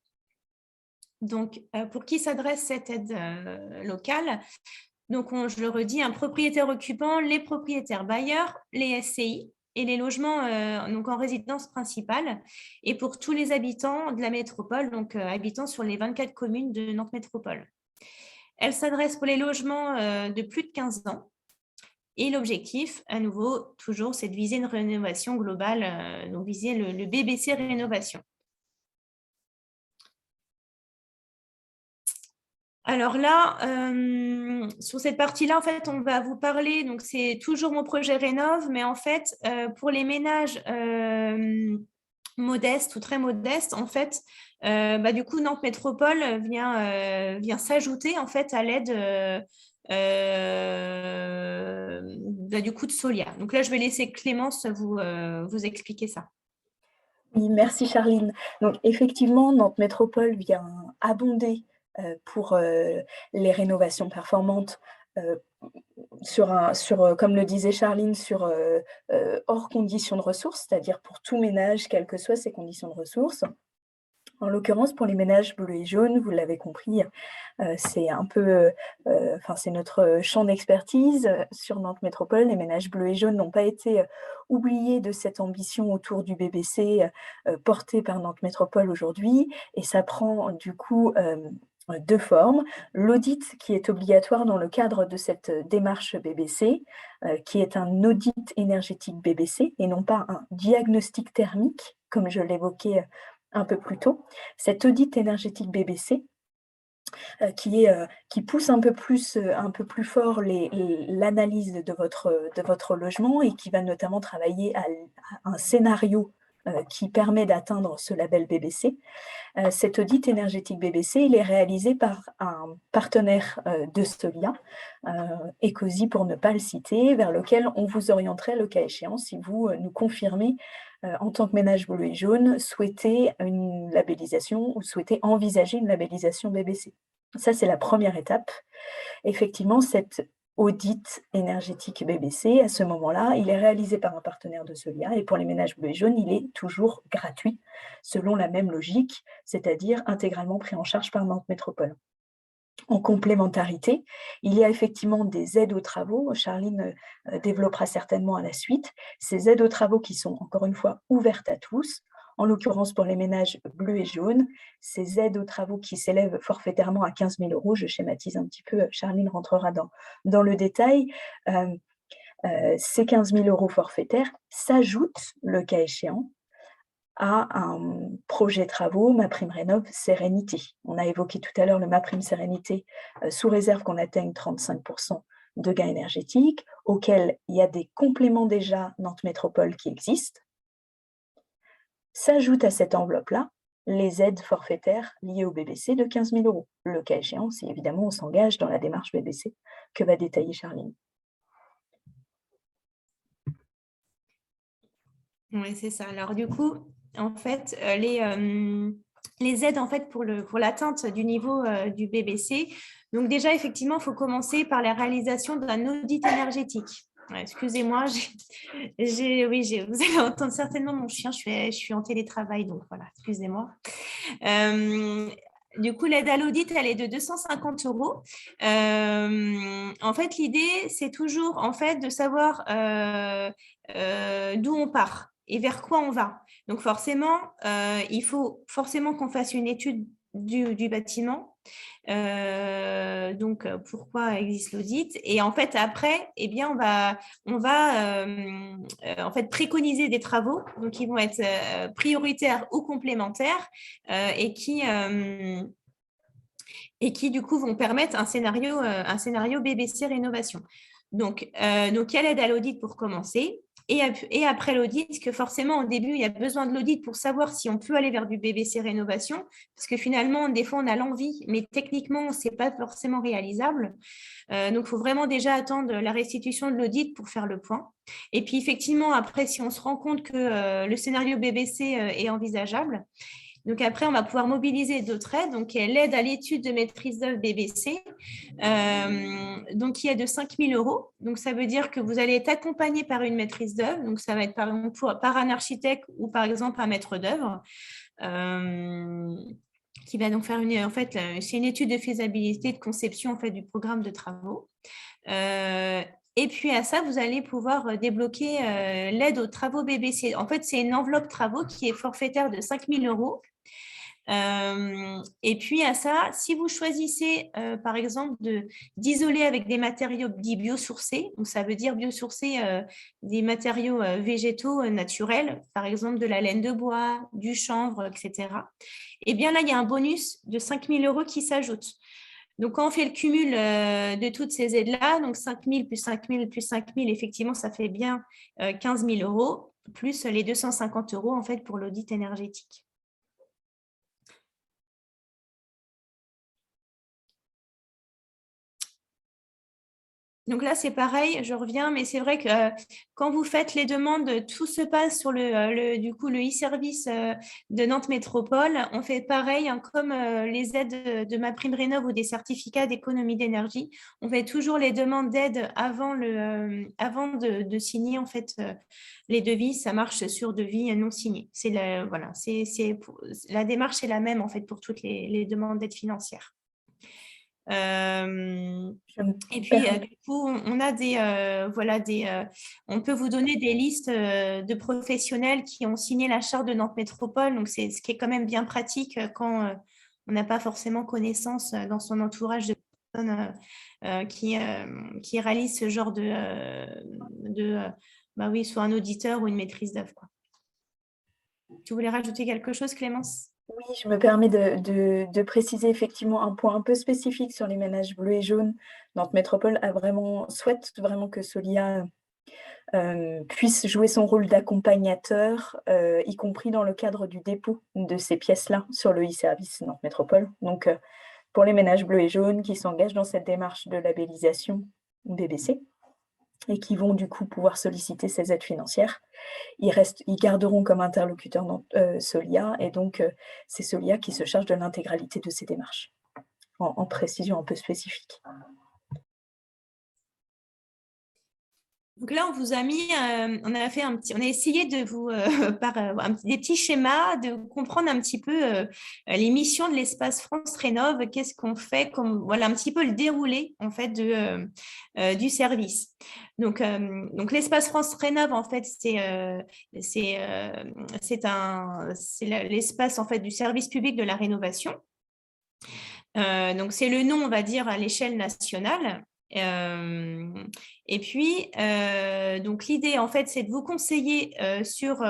Donc, pour qui s'adresse cette aide locale? Donc, je le redis, un propriétaire occupant, les propriétaires bailleurs, les SCI et les logements donc en résidence principale. Et pour tous les habitants de la métropole, donc habitants sur les 24 communes de Nantes Métropole. Elle s'adresse pour les logements de plus de 15 ans. Et l'objectif, à nouveau, toujours, c'est de viser une rénovation globale, donc viser le BBC rénovation. Alors là, sur cette partie-là, en fait, on va vous parler, donc c'est toujours mon projet Rénov, mais en fait, pour les ménages modestes ou très modestes, en fait, du coup, Nantes Métropole vient s'ajouter en fait à l'aide du coup de Solia. Donc là, je vais laisser Clémence vous expliquer ça. Oui, merci Charline. Donc effectivement, Nantes Métropole vient abonder pour les rénovations performantes comme le disait Charline, hors conditions de ressources, c'est-à-dire pour tout ménage, quelles que soient ses conditions de ressources. En l'occurrence, pour les ménages bleus et jaunes, vous l'avez compris, c'est un peu, c'est notre champ d'expertise sur Nantes Métropole. Les ménages bleus et jaunes n'ont pas été oubliés de cette ambition autour du BBC portée par Nantes Métropole aujourd'hui. Et ça prend du coup 2 formes. L'audit qui est obligatoire dans le cadre de cette démarche BBC, qui est un audit énergétique BBC et non pas un diagnostic thermique, comme je l'évoquais un peu plus tôt. Cet audit énergétique BBC, qui pousse un peu plus fort l'analyse de votre logement et qui va notamment travailler à un scénario qui permet d'atteindre ce label BBC. Cet audit énergétique BBC, il est réalisé par un partenaire de Stolia, Ecosi pour ne pas le citer, vers lequel on vous orienterait le cas échéant si vous nous confirmez en tant que ménage bleu et jaune, souhaitez une labellisation ou souhaitez envisager une labellisation BBC. Ça, c'est la première étape. Effectivement, cet audit énergétique BBC, à ce moment-là, il est réalisé par un partenaire de Solia et pour les ménages bleus et jaunes, il est toujours gratuit, selon la même logique, c'est-à-dire intégralement pris en charge par Nantes Métropole. En complémentarité, il y a effectivement des aides aux travaux. Charline développera certainement à la suite. Ces aides aux travaux qui sont encore une fois ouvertes à tous, en l'occurrence pour les ménages bleus et jaunes, ces aides aux travaux qui s'élèvent forfaitairement à 15 000 €, je schématise un petit peu, Charline rentrera dans le détail. Ces 15 000 € forfaitaires s'ajoutent, le cas échéant, à un projet travaux MaPrimeRénov' Sérénité. On a évoqué tout à l'heure le MaPrime Sérénité, sous réserve qu'on atteigne 35 % de gains énergétiques, auquel il y a des compléments déjà Nantes Métropole qui existent. S'ajoutent à cette enveloppe-là les aides forfaitaires liées au BBC de 15 000 €. Le cas échéant, si évidemment on s'engage dans la démarche BBC que va détailler Charline. Oui, c'est ça. Alors du coup, en fait, les aides en fait pour l'atteinte du niveau du BBC. Donc déjà, effectivement, il faut commencer par la réalisation d'un audit énergétique. Ouais, excusez-moi, vous allez entendre certainement mon chien. Je suis en télétravail, donc voilà, excusez-moi. Du coup, l'aide à l'audit, elle est de 250 €. En fait, l'idée, c'est toujours en fait de savoir d'où on part et vers quoi on va. Donc forcément, il faut forcément qu'on fasse une étude du bâtiment. Donc pourquoi existe l'audit? Et en fait, après, eh bien, on va en fait préconiser des travaux, donc qui vont être prioritaires ou complémentaires et qui du coup vont permettre un scénario BBC rénovation. Donc, il y a l'aide à l'audit pour commencer. Et après l'audit, que forcément, au début, il y a besoin de l'audit pour savoir si on peut aller vers du BBC rénovation, parce que finalement, des fois, on a l'envie, mais techniquement, ce n'est pas forcément réalisable. Donc, il faut vraiment déjà attendre la restitution de l'audit pour faire le point. Et puis, effectivement, après, si on se rend compte que le scénario BBC est envisageable, donc après, on va pouvoir mobiliser d'autres aides. Donc, il y a l'aide à l'étude de maîtrise d'œuvre BBC, donc qui est de 5 000 €. Donc, ça veut dire que vous allez être accompagné par une maîtrise d'œuvre. Donc, ça va être par exemple par un architecte ou par exemple un maître d'œuvre qui va donc faire c'est une étude de faisabilité de conception en fait du programme de travaux. Et puis à ça, vous allez pouvoir débloquer l'aide aux travaux BBC. En fait, c'est une enveloppe travaux qui est forfaitaire de 5 000 €. Et puis à ça, si vous choisissez par exemple d'isoler avec des matériaux dits biosourcés, donc ça veut dire biosourcés des matériaux végétaux naturels, par exemple de la laine de bois, du chanvre, etc. Et bien là, il y a un bonus de 5 000 € qui s'ajoute. Donc, quand on fait le cumul de toutes ces aides-là, donc 5 000 plus 5 000 plus 5 000, effectivement, ça fait bien 15 000 €, plus les 250 € en fait pour l'audit énergétique. Donc là, c'est pareil, je reviens, mais c'est vrai que quand vous faites les demandes, tout se passe sur du coup, le e-service de Nantes Métropole. On fait pareil, hein, comme les aides de MaPrimeRénov' ou des certificats d'économie d'énergie. On fait toujours les demandes d'aide avant de signer en fait les devis. Ça marche sur devis non signés. Voilà, la démarche est la même en fait pour toutes les demandes d'aide financière. Je me Et puis, permets du coup, on a on peut vous donner des listes de professionnels qui ont signé la charte de Nantes Métropole. Donc, c'est ce qui est quand même bien pratique quand on n'a pas forcément connaissance dans son entourage de personnes qui réalisent ce genre bah oui, soit un auditeur ou une maîtrise d'œuvre, quoi. Tu voulais rajouter quelque chose, Clémence? Oui, je me permets de préciser effectivement un point un peu spécifique sur les ménages bleus et jaunes. Nantes Métropole souhaite vraiment que Solia, puisse jouer son rôle d'accompagnateur, y compris dans le cadre du dépôt de ces pièces-là sur le e-service Nantes Métropole. Donc, pour les ménages bleus et jaunes qui s'engagent dans cette démarche de labellisation BBC et qui vont du coup pouvoir solliciter ces aides financières, ils garderont comme interlocuteur Solia, et donc c'est Solia qui se charge de l'intégralité de ces démarches, en précision un peu spécifique. Donc là, on vous a mis, on a essayé de vous, par des petits schémas, de comprendre un petit peu les missions de l'espace France Rénov', qu'est-ce qu'on fait, voilà un petit peu le déroulé en fait du service. Donc l'espace France Rénov', en fait, c'est l'espace en fait du service public de la rénovation. Donc c'est le nom, on va dire, à l'échelle nationale. Et puis, donc l'idée, en fait, c'est de vous conseiller sur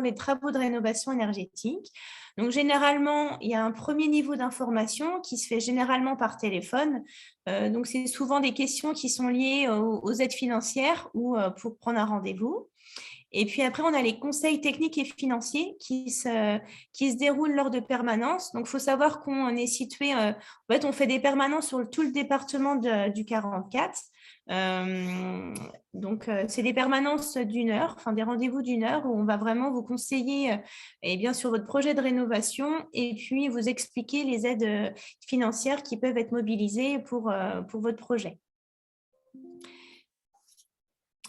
les travaux de rénovation énergétique. Donc, généralement, il y a un premier niveau d'information qui se fait généralement par téléphone. Donc, c'est souvent des questions qui sont liées aux aides financières ou pour prendre un rendez-vous. Et puis après, on a les conseils techniques et financiers qui se déroulent lors de permanences. Donc, il faut savoir qu'on est situé, en fait, on fait des permanences sur tout le département du 44. C'est des permanences d'une heure, enfin des rendez-vous d'une heure où on va vraiment vous conseiller eh bien, sur votre projet de rénovation et puis vous expliquer les aides financières qui peuvent être mobilisées pour votre projet.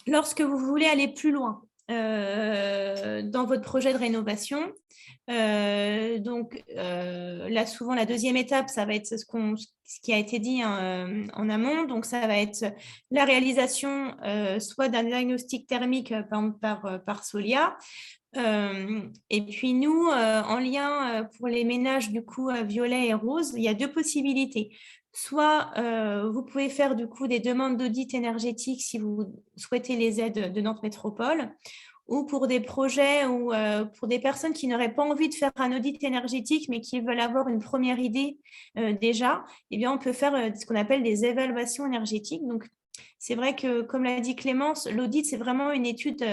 Lorsque vous voulez aller plus loin, dans votre projet de rénovation. Là, souvent, la deuxième étape, ça va être ce qui a été dit en amont. Donc, ça va être la réalisation soit d'un diagnostic thermique par Solia. Et puis, nous, en lien pour les ménages, du coup, violet et rose, il y a deux possibilités. Soit vous pouvez faire du coup des demandes d'audit énergétique si vous souhaitez les aides de Nantes Métropole, ou pour des projets ou pour des personnes qui n'auraient pas envie de faire un audit énergétique mais qui veulent avoir une première idée déjà, eh bien on peut faire ce qu'on appelle des évaluations énergétiques. Donc c'est vrai que, comme l'a dit Clémence, l'audit, c'est vraiment une étude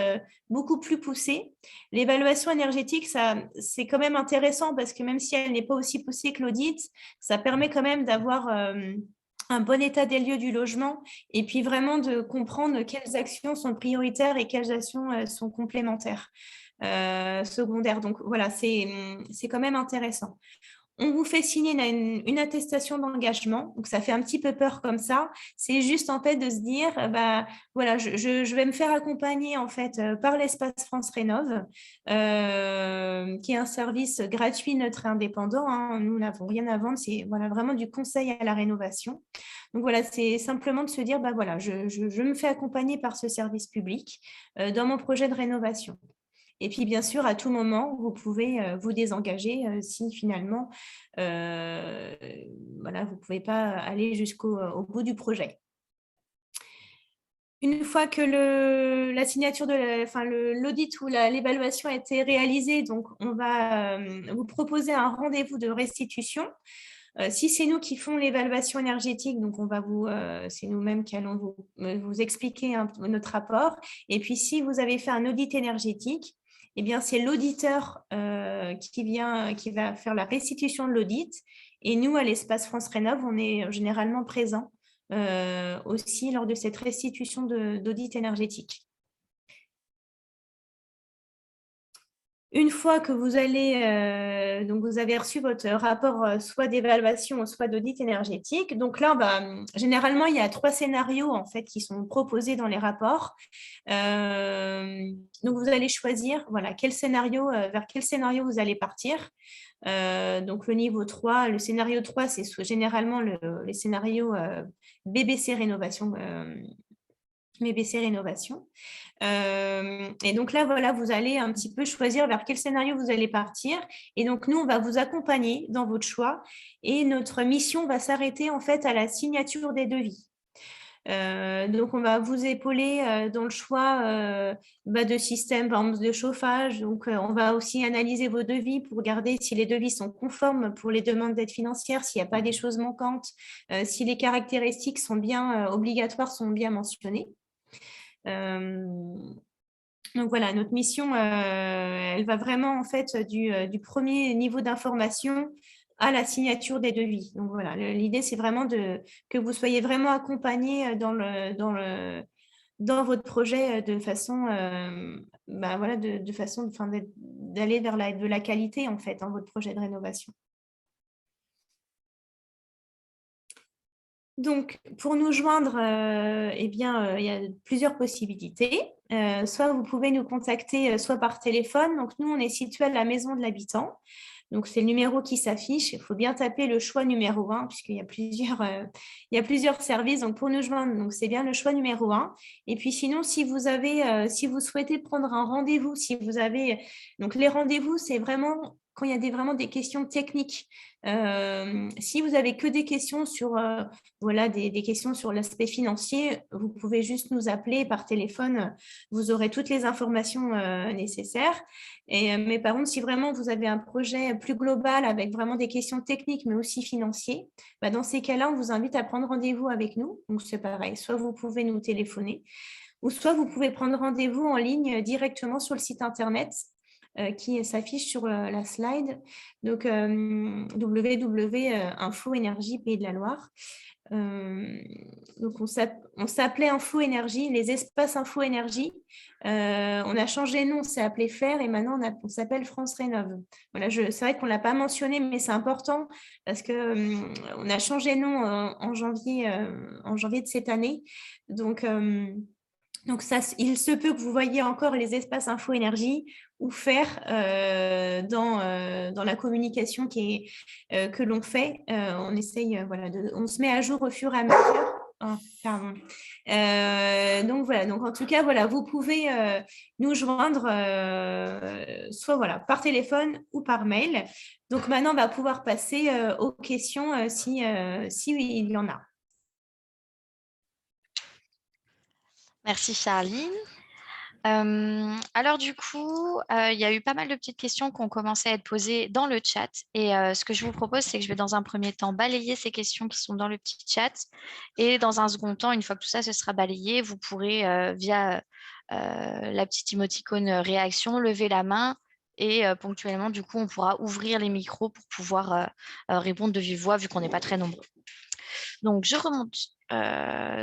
beaucoup plus poussée. L'évaluation énergétique, c'est quand même intéressant parce que même si elle n'est pas aussi poussée que l'audit, ça permet quand même d'avoir un bon état des lieux du logement et puis vraiment de comprendre quelles actions sont prioritaires et quelles actions sont complémentaires, secondaires. Donc voilà, c'est quand même intéressant. On vous fait signer une attestation d'engagement. Donc, ça fait un petit peu peur comme ça. C'est juste en fait de se dire, voilà, je vais me faire accompagner en fait par l'espace France Rénov', qui est un service gratuit, neutre et indépendant, hein. Nous n'avons rien à vendre. C'est voilà, vraiment du conseil à la rénovation. Donc voilà, c'est simplement de se dire, voilà, je me fais accompagner par ce service public dans mon projet de rénovation. Et puis, bien sûr, à tout moment, vous pouvez vous désengager si finalement, voilà, vous ne pouvez pas aller au bout du projet. Une fois que la signature de l'audit ou l'évaluation a été réalisée, donc on va vous proposer un rendez-vous de restitution. Si c'est nous qui font l'évaluation énergétique, donc c'est nous-mêmes qui allons vous expliquer notre rapport. Et puis, si vous avez fait un audit énergétique, eh bien, c'est l'auditeur qui va faire la restitution de l'audit. Et nous, à l'espace France Rénov', on est généralement présents aussi lors de cette restitution d'audit énergétique. Une fois que vous allez, donc vous avez reçu votre rapport soit d'évaluation, soit d'audit énergétique. Donc là, généralement, il y a 3 scénarios en fait qui sont proposés dans les rapports. Donc vous allez choisir voilà, vers quel scénario vous allez partir. Donc le niveau 3, le scénario 3, c'est généralement les scénarios BBC Rénovation. BBC Rénovation. Et donc là, voilà, vous allez un petit peu choisir vers quel scénario vous allez partir. Et donc, nous, on va vous accompagner dans votre choix. Et notre mission va s'arrêter en fait à la signature des devis. Donc, on va vous épauler dans le choix de système, par exemple, de chauffage. Donc, on va aussi analyser vos devis pour regarder si les devis sont conformes pour les demandes d'aide financière, s'il n'y a pas des choses manquantes, si les caractéristiques sont bien obligatoires, sont bien mentionnées. Donc voilà, notre mission, elle va vraiment en fait du premier niveau d'information à la signature des devis. Donc voilà, l'idée c'est vraiment que vous soyez vraiment accompagné dans votre projet de façon, voilà, de façon d'aller vers de la qualité en fait dans votre projet de rénovation. Donc, pour nous joindre, il y a plusieurs possibilités. Soit vous pouvez nous contacter soit par téléphone. Donc, nous, on est situé à la Maison de l'Habitant. Donc, c'est le numéro qui s'affiche. Il faut bien taper le choix numéro 1 puisqu'il y a plusieurs services. Donc, pour nous joindre, c'est bien le choix numéro 1. Et puis, sinon, si vous souhaitez prendre un rendez-vous, donc les rendez-vous, c'est vraiment quand il y a vraiment des questions techniques. Si vous avez que des questions sur des questions sur l'aspect financier, vous pouvez juste nous appeler par téléphone. Vous aurez toutes les informations nécessaires. Mais par contre, si vraiment vous avez un projet plus global avec vraiment des questions techniques, mais aussi financiers, dans ces cas-là, on vous invite à prendre rendez-vous avec nous. Donc, c'est pareil. Soit vous pouvez nous téléphoner, ou soit vous pouvez prendre rendez-vous en ligne directement sur le site Internet qui s'affiche sur la slide. Donc, www.info énergie Pays de la Loire. Donc, on s'appelait Info Énergie, les espaces Info Énergie. On a changé de nom, on s'est appelé Faire et maintenant on s'appelle France Rénov. Voilà, c'est vrai qu'on ne l'a pas mentionné, mais c'est important parce qu'on a changé de nom en janvier de cette année. Donc ça, il se peut que vous voyez encore les espaces Info Énergie ou Faire dans la communication que l'on fait. On essaye, on se met à jour au fur et à mesure. Oh, pardon. Donc voilà, donc en tout cas, voilà, vous pouvez nous joindre soit par téléphone ou par mail. Donc maintenant, on va pouvoir passer aux questions si il y en a. Merci Charline. Alors du coup, il y a eu pas mal de petites questions qui ont commencé à être posées dans le chat. Et ce que je vous propose, c'est que je vais dans un premier temps balayer ces questions qui sont dans le petit chat. Et dans un second temps, une fois que tout ça se sera balayé, vous pourrez, via la petite émoticône réaction, lever la main. Et ponctuellement, du coup, on pourra ouvrir les micros pour pouvoir répondre de vive voix, vu qu'on n'est pas très nombreux. Donc, je remonte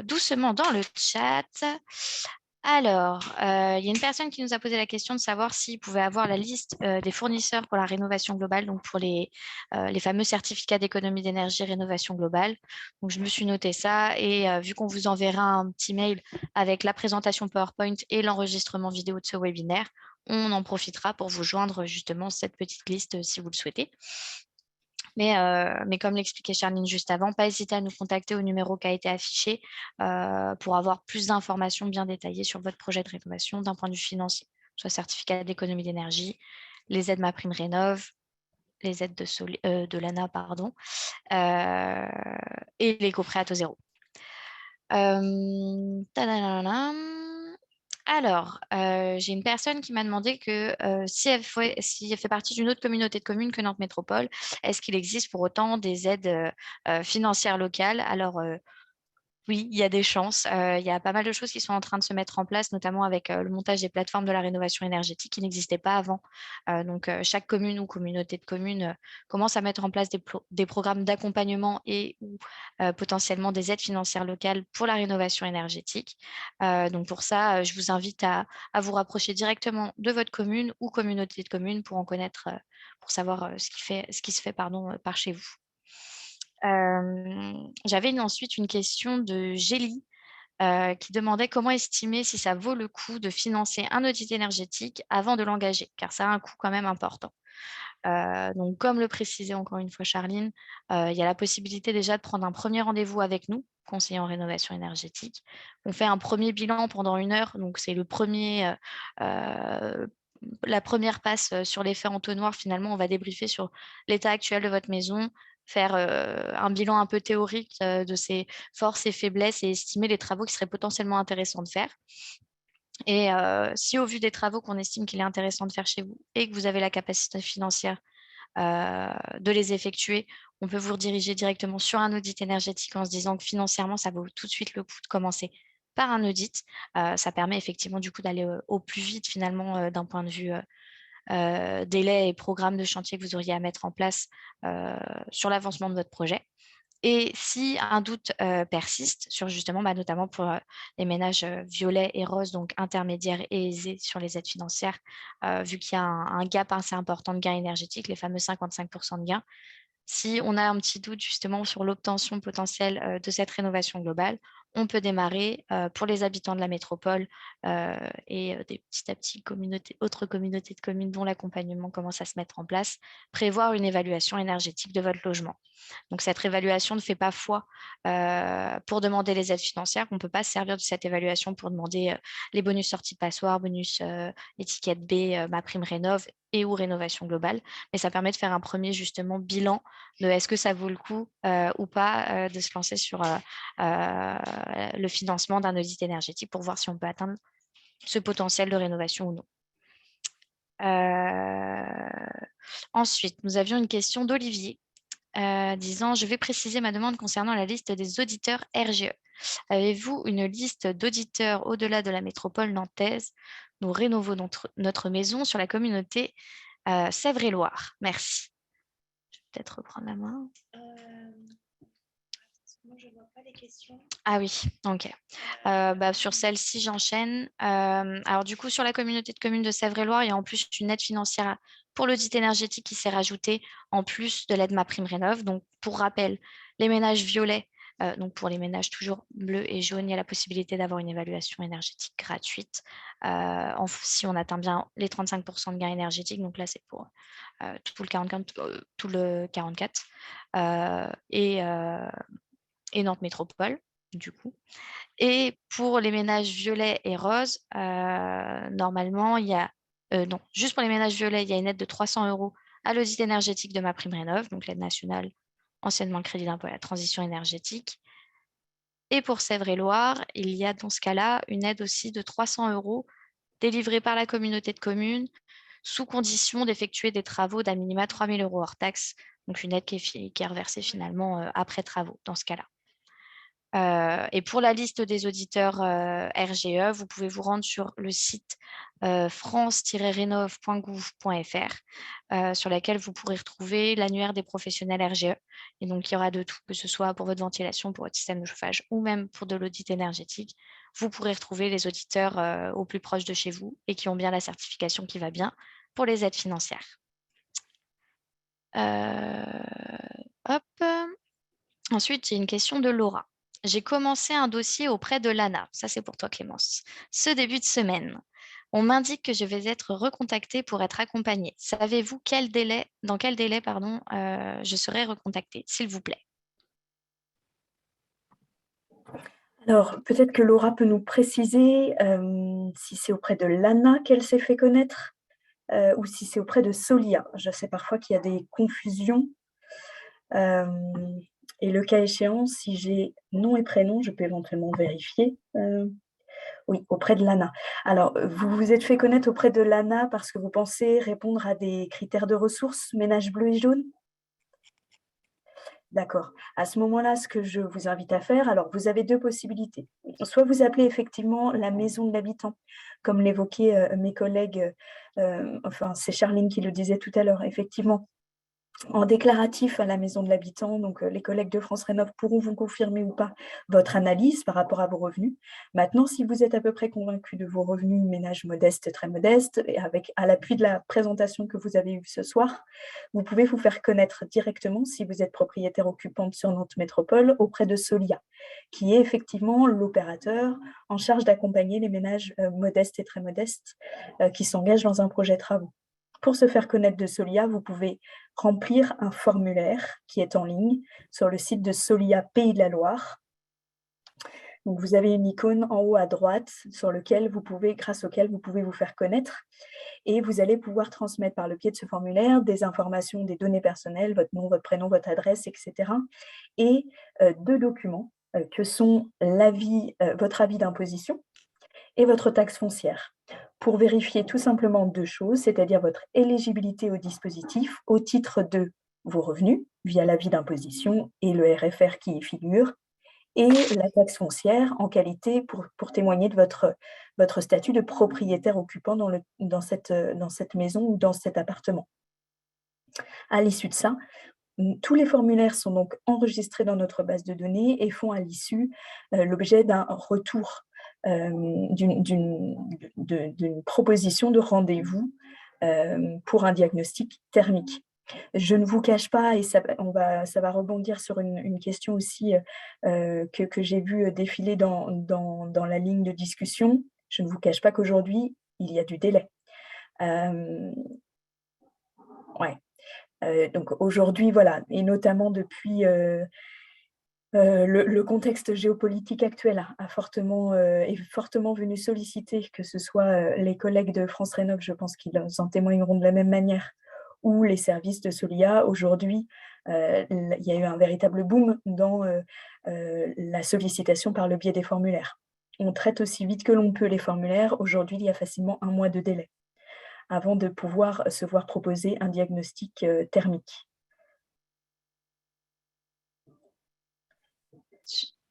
doucement dans le chat. Alors, il y a une personne qui nous a posé la question de savoir s'il pouvait avoir la liste des fournisseurs pour la rénovation globale, donc pour les fameux certificats d'économie d'énergie rénovation globale. Donc, je me suis noté ça et vu qu'on vous enverra un petit mail avec la présentation PowerPoint et l'enregistrement vidéo de ce webinaire, on en profitera pour vous joindre justement cette petite liste si vous le souhaitez. Mais comme l'expliquait Charline juste avant, pas hésiter à nous contacter au numéro qui a été affiché pour avoir plus d'informations bien détaillées sur votre projet de rénovation d'un point de vue financier, soit certificat d'économie d'énergie, les aides MaPrimeRénov', les aides de l'ANA, pardon, et l'éco-prêt à taux zéro. Alors, j'ai une personne qui m'a demandé que si elle fait partie d'une autre communauté de communes que Nantes Métropole, est-ce qu'il existe pour autant des aides financières locales? Alors, Oui, il y a des chances. Il y a pas mal de choses qui sont en train de se mettre en place, notamment avec le montage des plateformes de la rénovation énergétique qui n'existaient pas avant. Donc, chaque commune ou communauté de communes commence à mettre en place des programmes d'accompagnement et ou potentiellement des aides financières locales pour la rénovation énergétique. Donc, pour ça, je vous invite à vous rapprocher directement de votre commune ou communauté de communes pour en connaître, pour savoir ce qui se fait par chez vous. J'avais ensuite une question de Gélie qui demandait comment estimer si ça vaut le coup de financer un audit énergétique avant de l'engager, car ça a un coût quand même important. Donc, comme le précisait encore une fois Charline, il y a la possibilité déjà de prendre un premier rendez-vous avec nous, conseiller en rénovation énergétique. On fait un premier bilan pendant 1 heure, donc c'est la première passe sur l'effet entonnoir. Finalement, on va débriefer sur l'état actuel de votre maison, faire un bilan un peu théorique de ses forces et faiblesses et estimer les travaux qui seraient potentiellement intéressants de faire. Et si au vu des travaux qu'on estime qu'il est intéressant de faire chez vous et que vous avez la capacité financière de les effectuer, on peut vous rediriger directement sur un audit énergétique en se disant que financièrement, ça vaut tout de suite le coup de commencer par un audit. Ça permet effectivement du coup d'aller au plus vite finalement d'un point de vue délai et programme de chantier que vous auriez à mettre en place sur l'avancement de votre projet. Et si un doute persiste sur justement, notamment pour les ménages violets et roses, donc intermédiaires et aisés sur les aides financières, vu qu'il y a un gap assez important de gains énergétiques, les fameux 55% de gains, si on a un petit doute justement sur l'obtention potentielle de cette rénovation globale, on peut démarrer pour les habitants de la métropole et des petit à petit autres communautés de communes dont l'accompagnement commence à se mettre en place, prévoir une évaluation énergétique de votre logement. Donc, cette évaluation ne fait pas foi pour demander les aides financières. On ne peut pas se servir de cette évaluation pour demander les bonus sortie passoire, bonus étiquette B, ma prime rénov et ou rénovation globale. Mais ça permet de faire un premier justement bilan de est-ce que ça vaut le coup ou pas de se lancer sur le financement d'un audit énergétique pour voir si on peut atteindre ce potentiel de rénovation ou non. Ensuite, nous avions une question d'Olivier disant « Je vais préciser ma demande concernant la liste des auditeurs RGE. Avez-vous une liste d'auditeurs au-delà de la métropole nantaise? Nous rénovons notre maison sur la communauté Sèvres-et-Loire. Merci. » Je vais peut-être reprendre la main. Je ne vois pas les questions. Ah oui, ok. Sur celle-ci, j'enchaîne. Alors du coup, sur la communauté de communes de Sèvres-et-Loire, il y a en plus une aide financière pour l'audit énergétique qui s'est rajoutée en plus de l'aide MaPrimeRénov'. Donc pour rappel, les ménages violets, donc pour les ménages toujours bleus et jaunes, il y a la possibilité d'avoir une évaluation énergétique gratuite si on atteint bien les 35% de gains énergétiques. Donc là, c'est pour tout le 44. Et Nantes Métropole, du coup. Et pour les ménages violets et roses, normalement, il y a... non, juste pour les ménages violets, il y a une aide de 300 € à l'audit énergétique de MaPrimeRénov', donc l'aide nationale, anciennement le crédit d'impôt à la transition énergétique. Et pour Sèvres-et-Loire, il y a dans ce cas-là une aide aussi de 300 € délivrée par la communauté de communes sous condition d'effectuer des travaux d'à minima 3 000 € hors taxe, donc une aide qui est reversée finalement après travaux dans ce cas-là. Et pour la liste des auditeurs RGE, vous pouvez vous rendre sur le site france-rénov.gouv.fr sur laquelle vous pourrez retrouver l'annuaire des professionnels RGE. Et donc, il y aura de tout, que ce soit pour votre ventilation, pour votre système de chauffage ou même pour de l'audit énergétique. Vous pourrez retrouver les auditeurs au plus proche de chez vous et qui ont bien la certification qui va bien pour les aides financières. Ensuite, j'ai une question de Laura. J'ai commencé un dossier auprès de l'ANA, ça c'est pour toi Clémence, ce début de semaine. On m'indique que je vais être recontactée pour être accompagnée. Savez-vous dans quel délai je serai recontactée, s'il vous plaît? Alors, peut-être que Laura peut nous préciser si c'est auprès de l'ANA qu'elle s'est fait connaître ou si c'est auprès de Solia. Je sais parfois qu'il y a des confusions. Et le cas échéant, si j'ai nom et prénom, je peux éventuellement vérifier. Oui, auprès de l'ANA. Alors, vous vous êtes fait connaître auprès de l'ANA parce que vous pensez répondre à des critères de ressources, ménage bleu et jaune? D'accord. À ce moment-là, ce que je vous invite à faire, alors vous avez 2 possibilités. Soit vous appelez effectivement la maison de l'habitant, comme l'évoquaient, mes collègues, enfin c'est Charline qui le disait tout à l'heure. Effectivement, en déclaratif à la maison de l'habitant, donc les collègues de France Rénov pourront vous confirmer ou pas votre analyse par rapport à vos revenus. Maintenant, si vous êtes à peu près convaincu de vos revenus ménages modestes, très modestes, et avec à l'appui de la présentation que vous avez eue ce soir, vous pouvez vous faire connaître directement, si vous êtes propriétaire occupante sur Nantes Métropole, auprès de Solia, qui est effectivement l'opérateur en charge d'accompagner les ménages modestes et très modestes qui s'engagent dans un projet travaux. Pour se faire connaître de Solia, vous pouvez remplir un formulaire qui est en ligne sur le site de Solia Pays de la Loire. Donc vous avez une icône en haut à droite grâce auquel vous pouvez vous faire connaître et vous allez pouvoir transmettre par le biais de ce formulaire des informations, des données personnelles, votre nom, votre prénom, votre adresse, etc. Et 2 documents que sont votre avis d'imposition et votre taxe foncière, pour vérifier tout simplement 2 choses, c'est-à-dire votre éligibilité au dispositif au titre de vos revenus, via l'avis d'imposition et le RFR qui y figure, et la taxe foncière en qualité pour témoigner de votre statut de propriétaire occupant dans cette maison ou dans cet appartement. À l'issue de ça, tous les formulaires sont donc enregistrés dans notre base de données et font à l'issue l'objet d'un retour, d'une proposition de rendez-vous pour un diagnostic thermique. Je ne vous cache pas, et ça va rebondir sur une question aussi que j'ai vue défiler dans la ligne de discussion. Je ne vous cache pas qu'aujourd'hui, il y a du délai. Ouais. Donc aujourd'hui, voilà, et notamment depuis le contexte géopolitique actuel est fortement venu solliciter, que ce soit les collègues de France Rénov, je pense qu'ils en témoigneront de la même manière, ou les services de Solia. Aujourd'hui, il y a eu un véritable boom dans la sollicitation par le biais des formulaires. On traite aussi vite que l'on peut les formulaires. Aujourd'hui, il y a facilement 1 mois de délai avant de pouvoir se voir proposer un diagnostic thermique.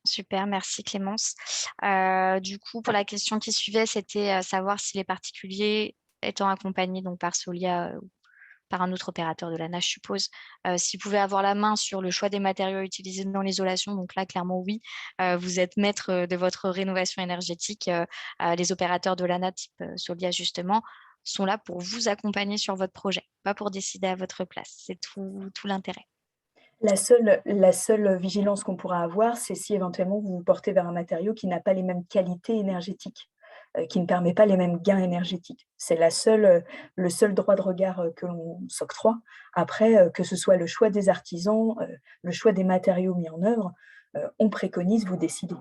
Super, merci Clémence. Du coup, pour la question qui suivait, c'était savoir si les particuliers étant accompagnés donc, par Solia ou par un autre opérateur de l'ANA, je suppose, s'ils pouvaient avoir la main sur le choix des matériaux utilisés dans l'isolation. Donc là, clairement, oui, vous êtes maître de votre rénovation énergétique. Les opérateurs de l'ANA type Solia, justement, sont là pour vous accompagner sur votre projet, pas pour décider à votre place. C'est tout l'intérêt. La seule vigilance qu'on pourra avoir, c'est si éventuellement vous vous portez vers un matériau qui n'a pas les mêmes qualités énergétiques, qui ne permet pas les mêmes gains énergétiques. C'est le seul droit de regard que l'on s'octroie. Après, que ce soit le choix des artisans, le choix des matériaux mis en œuvre, on préconise, vous décidez.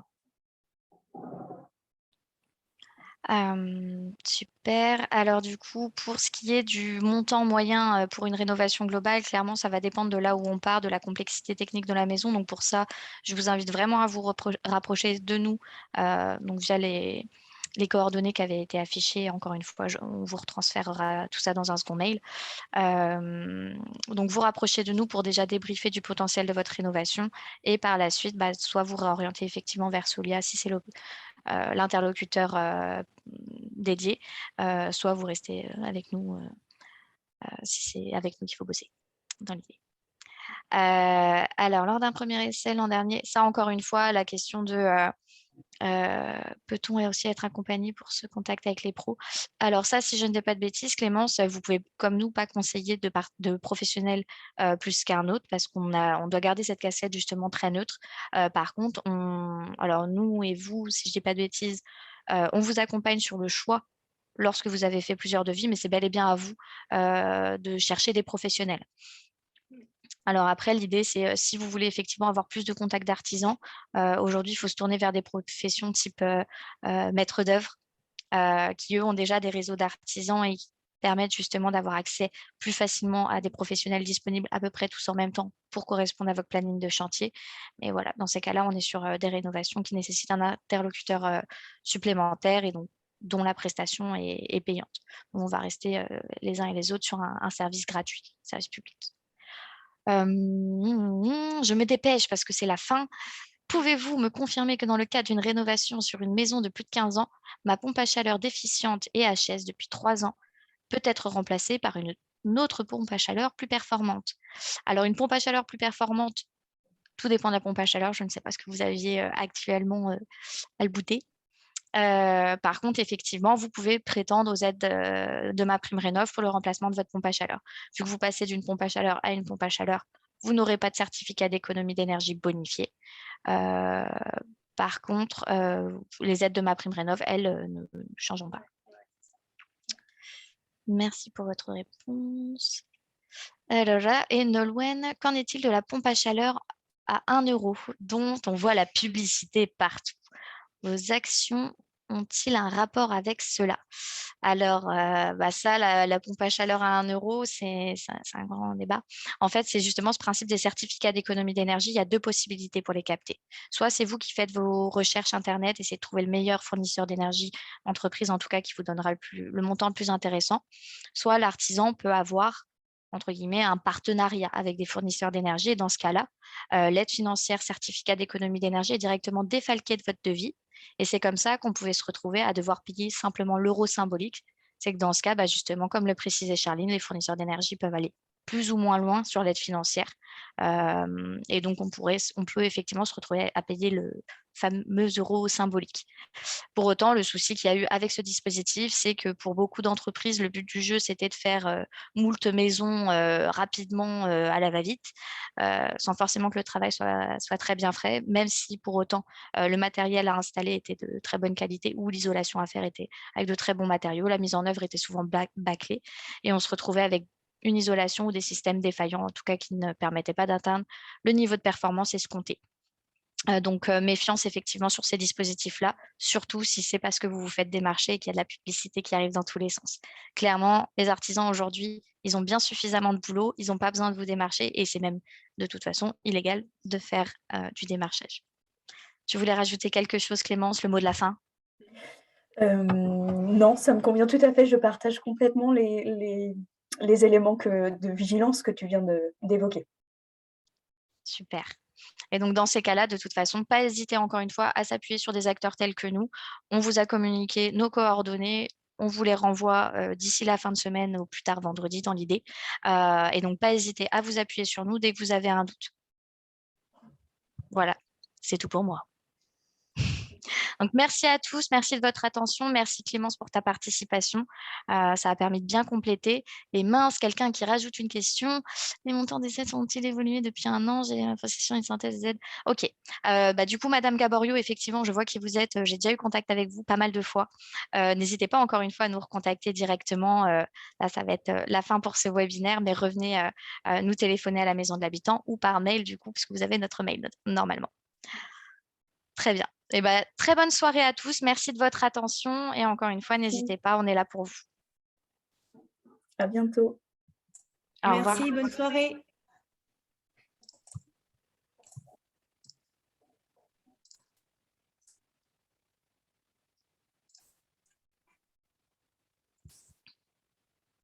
Super. Alors du coup, pour ce qui est du montant moyen pour une rénovation globale, clairement, ça va dépendre de là où on part, de la complexité technique de la maison. Donc pour ça, je vous invite vraiment à vous rapprocher de nous, donc via les coordonnées qui avaient été affichées. Encore une fois, on vous retransférera tout ça dans un second mail. Donc vous rapprochez de nous pour déjà débriefer du potentiel de votre rénovation et par la suite, soit vous réorienter effectivement vers Solia si c'est l'interlocuteur dédié, soit vous restez avec nous si c'est avec nous qu'il faut bosser dans l'idée. Alors, lors d'un premier essai l'an dernier, ça encore une fois, la question de peut-on aussi être accompagné pour ce contact avec les pros? Alors ça, si je ne dis pas de bêtises, Clémence, vous pouvez, comme nous, pas conseiller de professionnels plus qu'un autre parce on doit garder cette casquette justement très neutre. Par contre, alors nous et vous, si je dis pas de bêtises, on vous accompagne sur le choix lorsque vous avez fait plusieurs devis, mais c'est bel et bien à vous de chercher des professionnels. Alors après, l'idée, c'est si vous voulez effectivement avoir plus de contacts d'artisans, aujourd'hui, il faut se tourner vers des professions type maître d'œuvre, qui, eux, ont déjà des réseaux d'artisans et qui permettent justement d'avoir accès plus facilement à des professionnels disponibles à peu près tous en même temps pour correspondre à votre planning de chantier. Mais voilà, dans ces cas-là, on est sur des rénovations qui nécessitent un interlocuteur supplémentaire et donc dont la prestation est payante. Donc, on va rester les uns et les autres sur un service gratuit, service public. Je me dépêche parce que c'est la fin. Pouvez-vous me confirmer que dans le cadre d'une rénovation sur une maison de plus de 15 ans, ma pompe à chaleur déficiente et HS depuis 3 ans peut être remplacée par une autre pompe à chaleur plus performante? Alors, une pompe à chaleur plus performante, tout dépend de la pompe à chaleur. Je ne sais pas ce que vous aviez actuellement à le booter. Par contre, effectivement, vous pouvez prétendre aux aides de MaPrimeRénov' pour le remplacement de votre pompe à chaleur. Vu que vous passez d'une pompe à chaleur à une pompe à chaleur, vous n'aurez pas de certificat d'économie d'énergie bonifié. Par contre, les aides de MaPrimeRénov', elles, ne changeront pas. Merci pour votre réponse. Alors là, et Nolwenn, qu'en est-il de la pompe à chaleur à 1 € dont on voit la publicité partout? Vos actions ont-ils un rapport avec cela? Alors, ça, la pompe à chaleur à 1 €, c'est un grand débat. En fait, c'est justement ce principe des certificats d'économie d'énergie. Il y a 2 possibilités pour les capter. Soit c'est vous qui faites vos recherches Internet, essayez de trouver le meilleur fournisseur d'énergie, entreprise en tout cas, qui vous donnera le montant le plus intéressant. Soit l'artisan peut avoir, entre guillemets, un partenariat avec des fournisseurs d'énergie. Et dans ce cas-là, l'aide financière certificat d'économie d'énergie est directement défalquée de votre devis. Et c'est comme ça qu'on pouvait se retrouver à devoir payer simplement l'euro symbolique. C'est que dans ce cas, justement, comme le précisait Charline, les fournisseurs d'énergie peuvent aller plus ou moins loin sur l'aide financière. Et donc, on peut effectivement se retrouver à payer le fameux euro symbolique. Pour autant, le souci qu'il y a eu avec ce dispositif, c'est que pour beaucoup d'entreprises, le but du jeu, c'était de faire moult maisons rapidement à la va-vite, sans forcément que le travail soit très bien fait, même si pour autant le matériel à installer était de très bonne qualité ou l'isolation à faire était avec de très bons matériaux. La mise en œuvre était souvent bâclée et on se retrouvait avec une isolation ou des systèmes défaillants, en tout cas qui ne permettaient pas d'atteindre le niveau de performance escompté. Donc, méfiance effectivement sur ces dispositifs-là, surtout si c'est parce que vous vous faites démarcher et qu'il y a de la publicité qui arrive dans tous les sens. Clairement, les artisans aujourd'hui, ils ont bien suffisamment de boulot, ils n'ont pas besoin de vous démarcher et c'est même de toute façon illégal de faire du démarchage. Tu voulais rajouter quelque chose, Clémence, le mot de la fin? Non, ça me convient tout à fait. Je partage complètement les éléments de vigilance que tu viens d'évoquer. Super. Et donc, dans ces cas-là, de toute façon, pas hésiter encore une fois à s'appuyer sur des acteurs tels que nous. On vous a communiqué nos coordonnées. On vous les renvoie d'ici la fin de semaine, au plus tard vendredi, dans l'idée. Et donc, pas hésiter à vous appuyer sur nous dès que vous avez un doute. Voilà, c'est tout pour moi. Donc, merci à tous, merci de votre attention. Merci Clémence pour ta participation. Ça a permis de bien compléter. Et mince, quelqu'un qui rajoute une question. Les montants des aides ont-ils évolué depuis 1 an? J'ai en possession une synthèse des aides. OK. Du coup, Madame Gaborio, effectivement, je vois qui vous êtes. J'ai déjà eu contact avec vous pas mal de fois. N'hésitez pas encore une fois à nous recontacter directement. Là, ça va être la fin pour ce webinaire, mais revenez nous téléphoner à la Maison de l'Habitant ou par mail, du coup, puisque vous avez notre mail normalement. Très bien. Très bonne soirée à tous. Merci de votre attention. Et encore une fois, n'hésitez pas, on est là pour vous. À bientôt. Au revoir. Merci, bonne soirée.